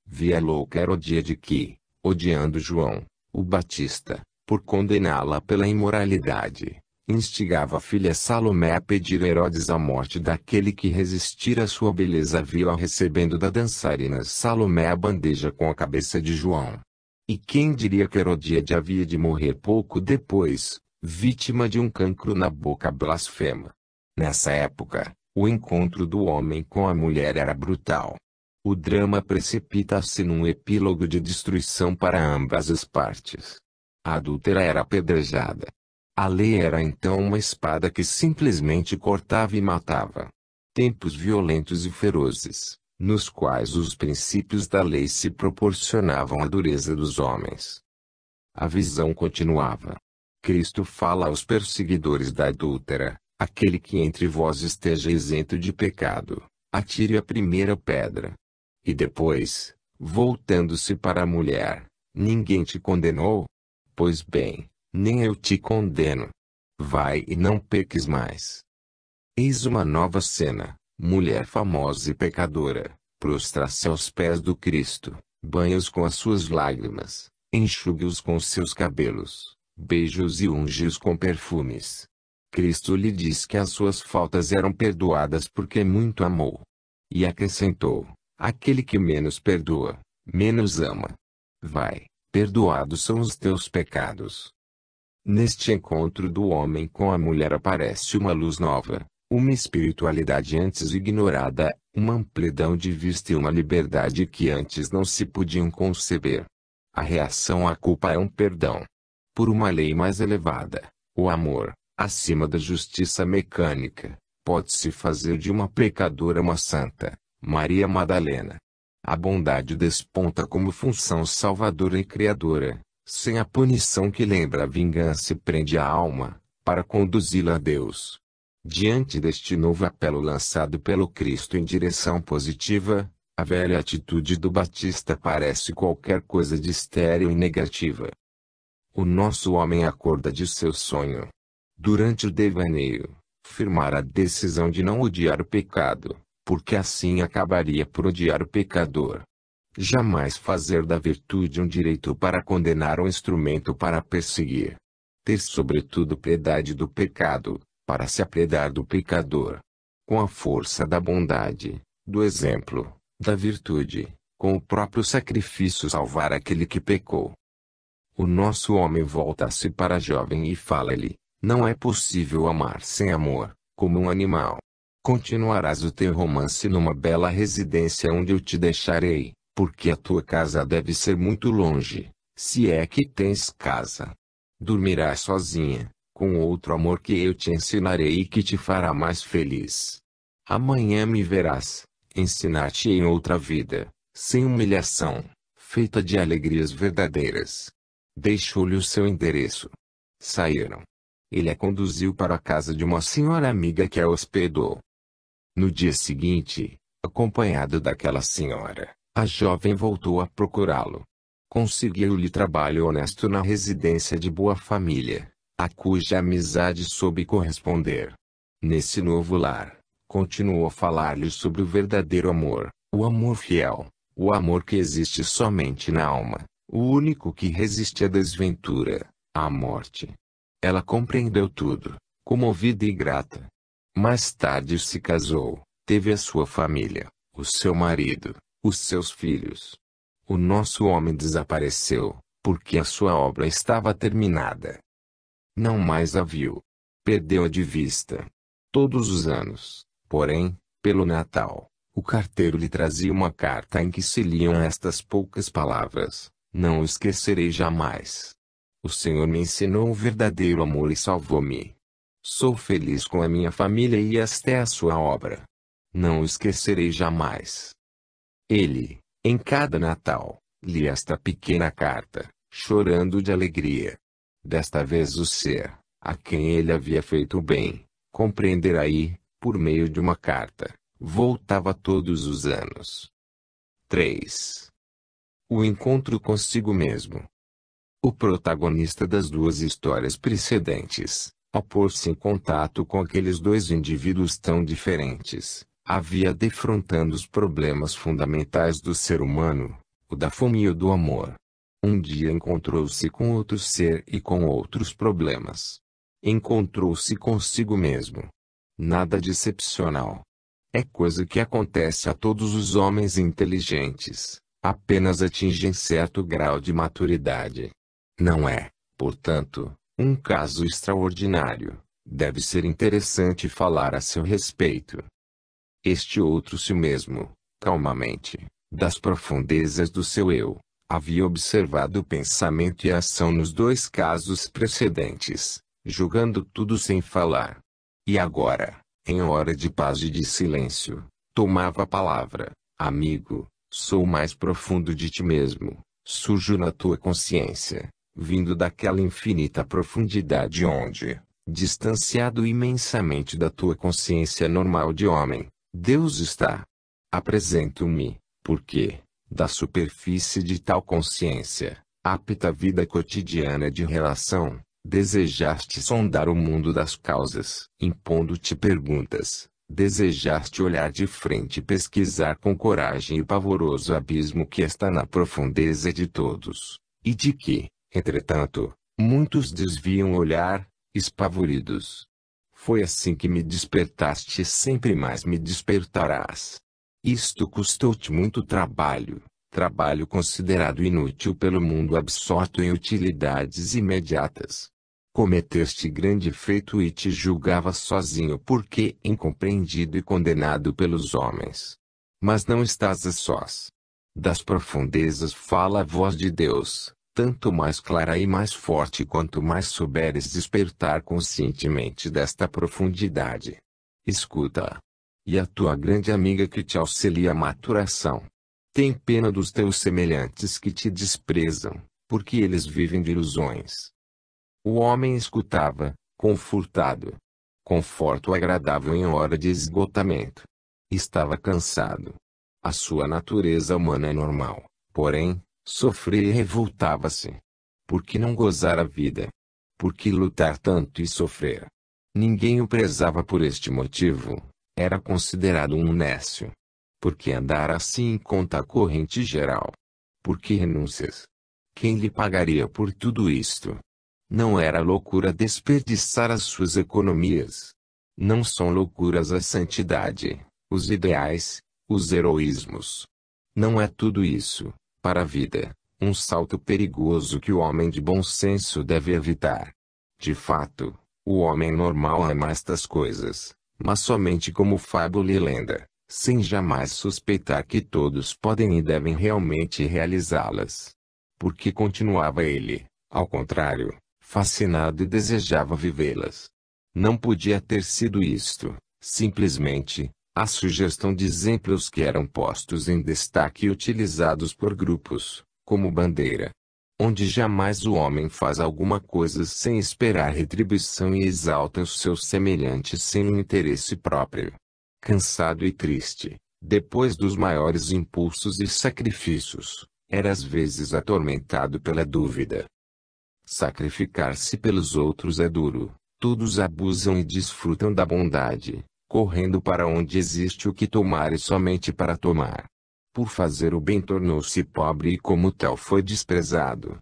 Speaker 1: Via a louca Herodíade que, odiando João, o Batista, por condená-la pela imoralidade, instigava a filha Salomé a pedir a Herodes a morte daquele que resistira à sua beleza. Viu-a recebendo da dançarina Salomé a bandeja com a cabeça de João. E quem diria que Herodíade havia de morrer pouco depois, vítima de um cancro na boca blasfema. Nessa época, o encontro do homem com a mulher era brutal. O drama precipita-se num epílogo de destruição para ambas as partes. A adúltera era apedrejada. A lei era então uma espada que simplesmente cortava e matava. Tempos violentos e ferozes, nos quais os princípios da lei se proporcionavam à dureza dos homens. A visão continuava. Cristo fala aos perseguidores da adúltera: aquele que entre vós esteja isento de pecado, atire a primeira pedra. E depois, voltando-se para a mulher: ninguém te condenou? Pois bem, nem eu te condeno. Vai e não peques mais. Eis uma nova cena: mulher famosa e pecadora, prostra-se aos pés do Cristo, banha-os com as suas lágrimas, enxugue-os com os seus cabelos, beija-os e unge-os com perfumes. Cristo lhe diz que as suas faltas eram perdoadas porque muito amou. E acrescentou: aquele que menos perdoa, menos ama. Vai, perdoados são os teus pecados. Neste encontro do homem com a mulher aparece uma luz nova, uma espiritualidade antes ignorada, uma amplidão de vista e uma liberdade que antes não se podiam conceber. A reação à culpa é um perdão. Por uma lei mais elevada, o amor, acima da justiça mecânica, pode-se fazer de uma pecadora uma santa, Maria Madalena. A bondade desponta como função salvadora e criadora, sem a punição que lembra a vingança e prende a alma, para conduzi-la a Deus. Diante deste novo apelo lançado pelo Cristo em direção positiva, a velha atitude do Batista parece qualquer coisa de estéril e negativa. O nosso homem acorda de seu sonho. Durante o devaneio, firmar a decisão de não odiar o pecado, porque assim acabaria por odiar o pecador. Jamais fazer da virtude um direito para condenar ou instrumento para perseguir. Ter sobretudo piedade do pecado, para se apredar do pecador. Com a força da bondade, do exemplo, da virtude, com o próprio sacrifício salvar aquele que pecou. O nosso homem volta-se para a jovem e fala-lhe: não é possível amar sem amor, como um animal. Continuarás o teu romance numa bela residência onde eu te deixarei, porque a tua casa deve ser muito longe, se é que tens casa. Dormirás sozinha, com outro amor que eu te ensinarei e que te fará mais feliz. Amanhã me verás, ensinar-te em outra vida, sem humilhação, feita de alegrias verdadeiras. Deixou-lhe o seu endereço. Saíram. Ele a conduziu para a casa de uma senhora amiga que a hospedou. No dia seguinte, acompanhado daquela senhora, a jovem voltou a procurá-lo. Conseguiu-lhe trabalho honesto na residência de boa família, a cuja amizade soube corresponder. Nesse novo lar, continuou a falar-lhe sobre o verdadeiro amor, o amor fiel, o amor que existe somente na alma, o único que resiste à desventura, à morte. Ela compreendeu tudo, comovida e grata. Mais tarde se casou, teve a sua família, o seu marido, os seus filhos. O nosso homem desapareceu, porque a sua obra estava terminada. Não mais a viu. Perdeu-a de vista. Todos os anos, porém, pelo Natal, o carteiro lhe trazia uma carta em que se liam estas poucas palavras: não o esquecerei jamais. O Senhor me ensinou o verdadeiro amor e salvou-me. Sou feliz com a minha família e esta é a sua obra. Não o esquecerei jamais. Ele, em cada Natal, lia esta pequena carta, chorando de alegria. Desta vez o ser, a quem ele havia feito o bem, compreenderá e, por meio de uma carta, voltava todos os anos. 3. O encontro consigo mesmo. O protagonista das duas histórias precedentes, ao pôr-se em contato com aqueles dois indivíduos tão diferentes, havia defrontando os problemas fundamentais do ser humano, o da fome e o do amor. Um dia encontrou-se com outro ser e com outros problemas. Encontrou-se consigo mesmo. Nada de excepcional. É coisa que acontece a todos os homens inteligentes, apenas atingem certo grau de maturidade. Não é, portanto, um caso extraordinário. Deve ser interessante falar a seu respeito. Este outro si mesmo, calmamente, das profundezas do seu eu, havia observado o pensamento e a ação nos dois casos precedentes, julgando tudo sem falar. E agora, em hora de paz e de silêncio, tomava a palavra: amigo, sou o mais profundo de ti mesmo, sujo na tua consciência, vindo daquela infinita profundidade onde, distanciado imensamente da tua consciência normal de homem, Deus está. Apresento-me, porque, da superfície de tal consciência, apta à vida cotidiana de relação, desejaste sondar o mundo das causas, impondo-te perguntas, desejaste olhar de frente e pesquisar com coragem o pavoroso abismo que está na profundeza de todos, e de que, entretanto, muitos desviam o olhar, espavoridos. Foi assim que me despertaste e sempre mais me despertarás. Isto custou-te muito trabalho, trabalho considerado inútil pelo mundo absorto em utilidades imediatas. Cometeste grande feito e te julgavas sozinho porque incompreendido e condenado pelos homens. Mas não estás a sós. Das profundezas fala a voz de Deus, tanto mais clara e mais forte quanto mais souberes despertar conscientemente desta profundidade. Escuta-a. E a tua grande amiga que te auxilia à maturação. Tem pena dos teus semelhantes que te desprezam, porque eles vivem de ilusões. O homem escutava, confortado. Conforto agradável em hora de esgotamento. Estava cansado. A sua natureza humana é normal, porém, sofria e revoltava-se. Por que não gozar a vida? Por que lutar tanto e sofrer? Ninguém o prezava por este motivo. Era considerado um nécio. Por que andar assim em conta corrente geral? Por que renúncias? Quem lhe pagaria por tudo isto? Não era loucura desperdiçar as suas economias. Não são loucuras a santidade, os ideais, os heroísmos. Não é tudo isso, para a vida, um salto perigoso que o homem de bom senso deve evitar. De fato, o homem normal ama estas coisas, mas somente como fábula e lenda, sem jamais suspeitar que todos podem e devem realmente realizá-las. Porque continuava ele, ao contrário, fascinado e desejava vivê-las. Não podia ter sido isto, simplesmente, a sugestão de exemplos que eram postos em destaque e utilizados por grupos, como bandeira. Onde jamais o homem faz alguma coisa sem esperar retribuição e exalta os seus semelhantes sem um interesse próprio. Cansado e triste, depois dos maiores impulsos e sacrifícios, era às vezes atormentado pela dúvida. Sacrificar-se pelos outros é duro, todos abusam e desfrutam da bondade, correndo para onde existe o que tomar e somente para tomar. Por fazer o bem tornou-se pobre e como tal foi desprezado.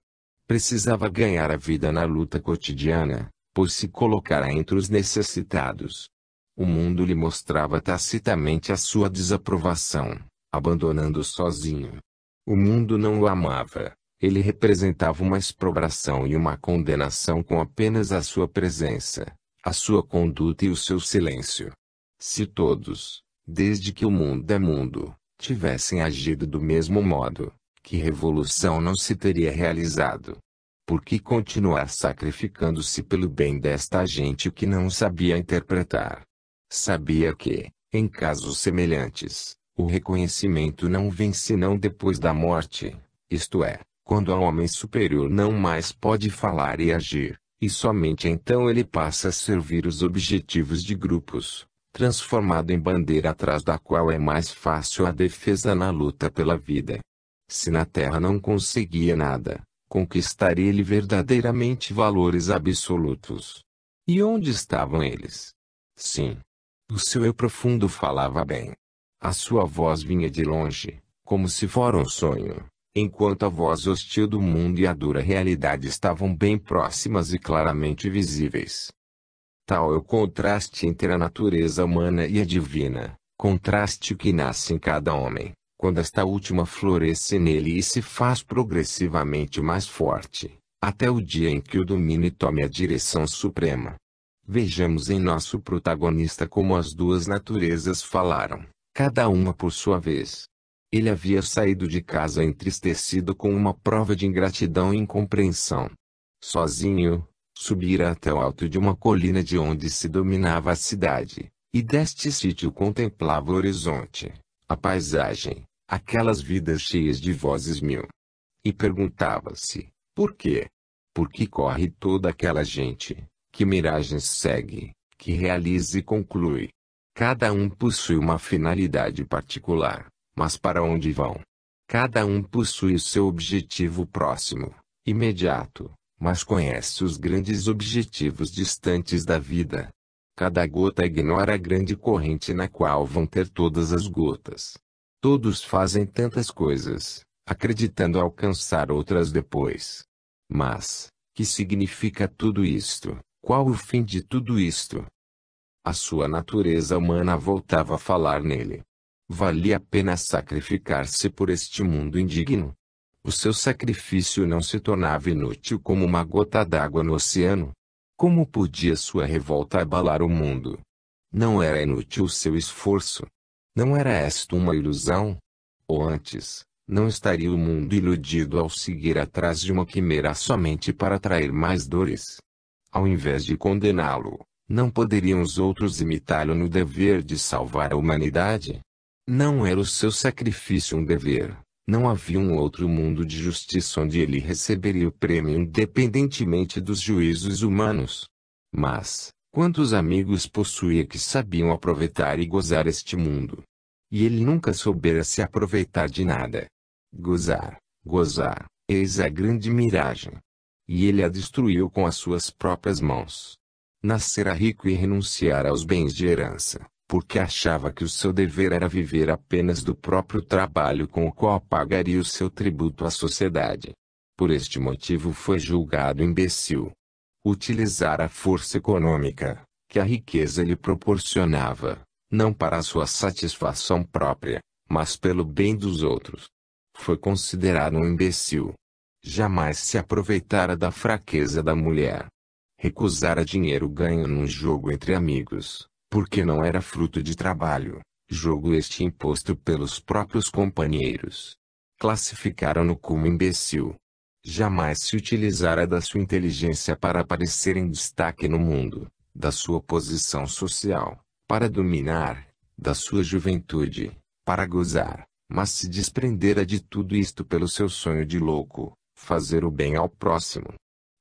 Speaker 1: Precisava ganhar a vida na luta cotidiana, pois se colocara entre os necessitados. O mundo lhe mostrava tacitamente a sua desaprovação, abandonando-o sozinho. O mundo não o amava, ele representava uma exprobração e uma condenação com apenas a sua presença, a sua conduta e o seu silêncio. Se todos, desde que o mundo é mundo, tivessem agido do mesmo modo, que revolução não se teria realizado? Por que continuar sacrificando-se pelo bem desta gente que não sabia interpretar? Sabia que, em casos semelhantes, o reconhecimento não vem senão depois da morte, isto é, quando o homem superior não mais pode falar e agir, e somente então ele passa a servir os objetivos de grupos, transformado em bandeira atrás da qual é mais fácil a defesa na luta pela vida. Se na Terra não conseguia nada, conquistaria ele verdadeiramente valores absolutos. E onde estavam eles? Sim. O seu eu profundo falava bem. A sua voz vinha de longe, como se fora um sonho, enquanto a voz hostil do mundo e a dura realidade estavam bem próximas e claramente visíveis. Tal é o contraste entre a natureza humana e a divina, contraste que nasce em cada homem, quando esta última floresce nele e se faz progressivamente mais forte, até o dia em que o domine tome a direção suprema. Vejamos em nosso protagonista como as duas naturezas falaram, cada uma por sua vez. Ele havia saído de casa entristecido com uma prova de ingratidão e incompreensão. Sozinho, subira até o alto de uma colina de onde se dominava a cidade, e deste sítio contemplava o horizonte, a paisagem, aquelas vidas cheias de vozes mil. E perguntava-se, por quê? Por que corre toda aquela gente? Que miragens segue? Que realiza e conclui? Cada um possui uma finalidade particular, mas para onde vão? Cada um possui o seu objetivo próximo, imediato, mas conhece os grandes objetivos distantes da vida. Cada gota ignora a grande corrente na qual vão ter todas as gotas. Todos fazem tantas coisas, acreditando alcançar outras depois. Mas, que significa tudo isto? Qual o fim de tudo isto? A sua natureza humana voltava a falar nele. Valia a pena sacrificar-se por este mundo indigno? O seu sacrifício não se tornava inútil como uma gota d'água no oceano? Como podia sua revolta abalar o mundo? Não era inútil o seu esforço? Não era esta uma ilusão? Ou antes, não estaria o mundo iludido ao seguir atrás de uma quimera somente para atrair mais dores? Ao invés de condená-lo, não poderiam os outros imitá-lo no dever de salvar a humanidade? Não era o seu sacrifício um dever? Não havia um outro mundo de justiça onde ele receberia o prêmio independentemente dos juízos humanos? Mas, quantos amigos possuía que sabiam aproveitar e gozar este mundo? E ele nunca soubera se aproveitar de nada. Gozar, eis a grande miragem. E ele a destruiu com as suas próprias mãos. Nascera rico e renunciara aos bens de herança, porque achava que o seu dever era viver apenas do próprio trabalho com o qual pagaria o seu tributo à sociedade. Por este motivo foi julgado imbecil. Utilizar a força econômica, que a riqueza lhe proporcionava, não para a sua satisfação própria, mas pelo bem dos outros. Foi considerado um imbecil. Jamais se aproveitara da fraqueza da mulher. Recusara dinheiro ganho num jogo entre amigos, porque não era fruto de trabalho, jogo este imposto pelos próprios companheiros. Classificaram-no como imbecil. Jamais se utilizara da sua inteligência para aparecer em destaque no mundo, da sua posição social, para dominar, da sua juventude, para gozar, mas se desprendera de tudo isto pelo seu sonho de louco, fazer o bem ao próximo.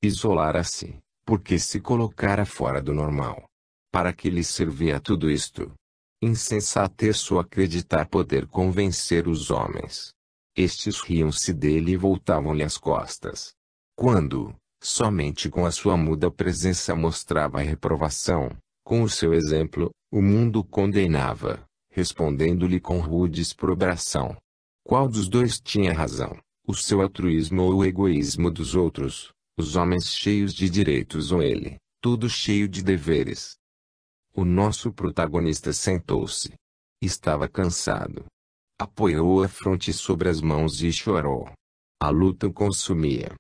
Speaker 1: Isolara-se, porque se colocara fora do normal. Para que lhe servia tudo isto? Insensatez só acreditar poder convencer os homens. Estes riam-se dele e voltavam-lhe as costas. Quando, somente com a sua muda presença mostrava a reprovação, com o seu exemplo, o mundo condenava, respondendo-lhe com rude exprobração. Qual dos dois tinha razão? O seu altruísmo ou o egoísmo dos outros, os homens cheios de direitos ou ele, tudo cheio de deveres? O nosso protagonista sentou-se. Estava cansado. Apoiou a fronte sobre as mãos e chorou. A luta o consumia.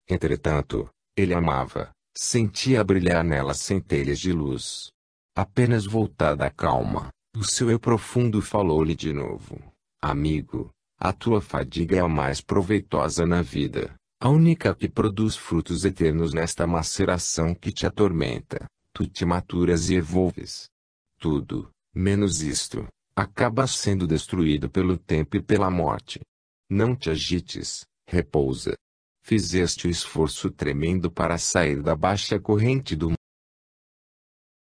Speaker 1: Entretanto, ele amava, sentia brilhar nela centelhas de luz. Apenas voltada à calma, o seu eu profundo falou-lhe de novo. Amigo, a tua fadiga é a mais proveitosa na vida. a única que produz frutos eternos nesta maceração que te atormenta. Tu te maturas e evolves. Tudo, menos isto, acaba sendo destruído pelo tempo e pela morte. Não te agites, repousa. Fizeste o esforço tremendo para sair da baixa corrente do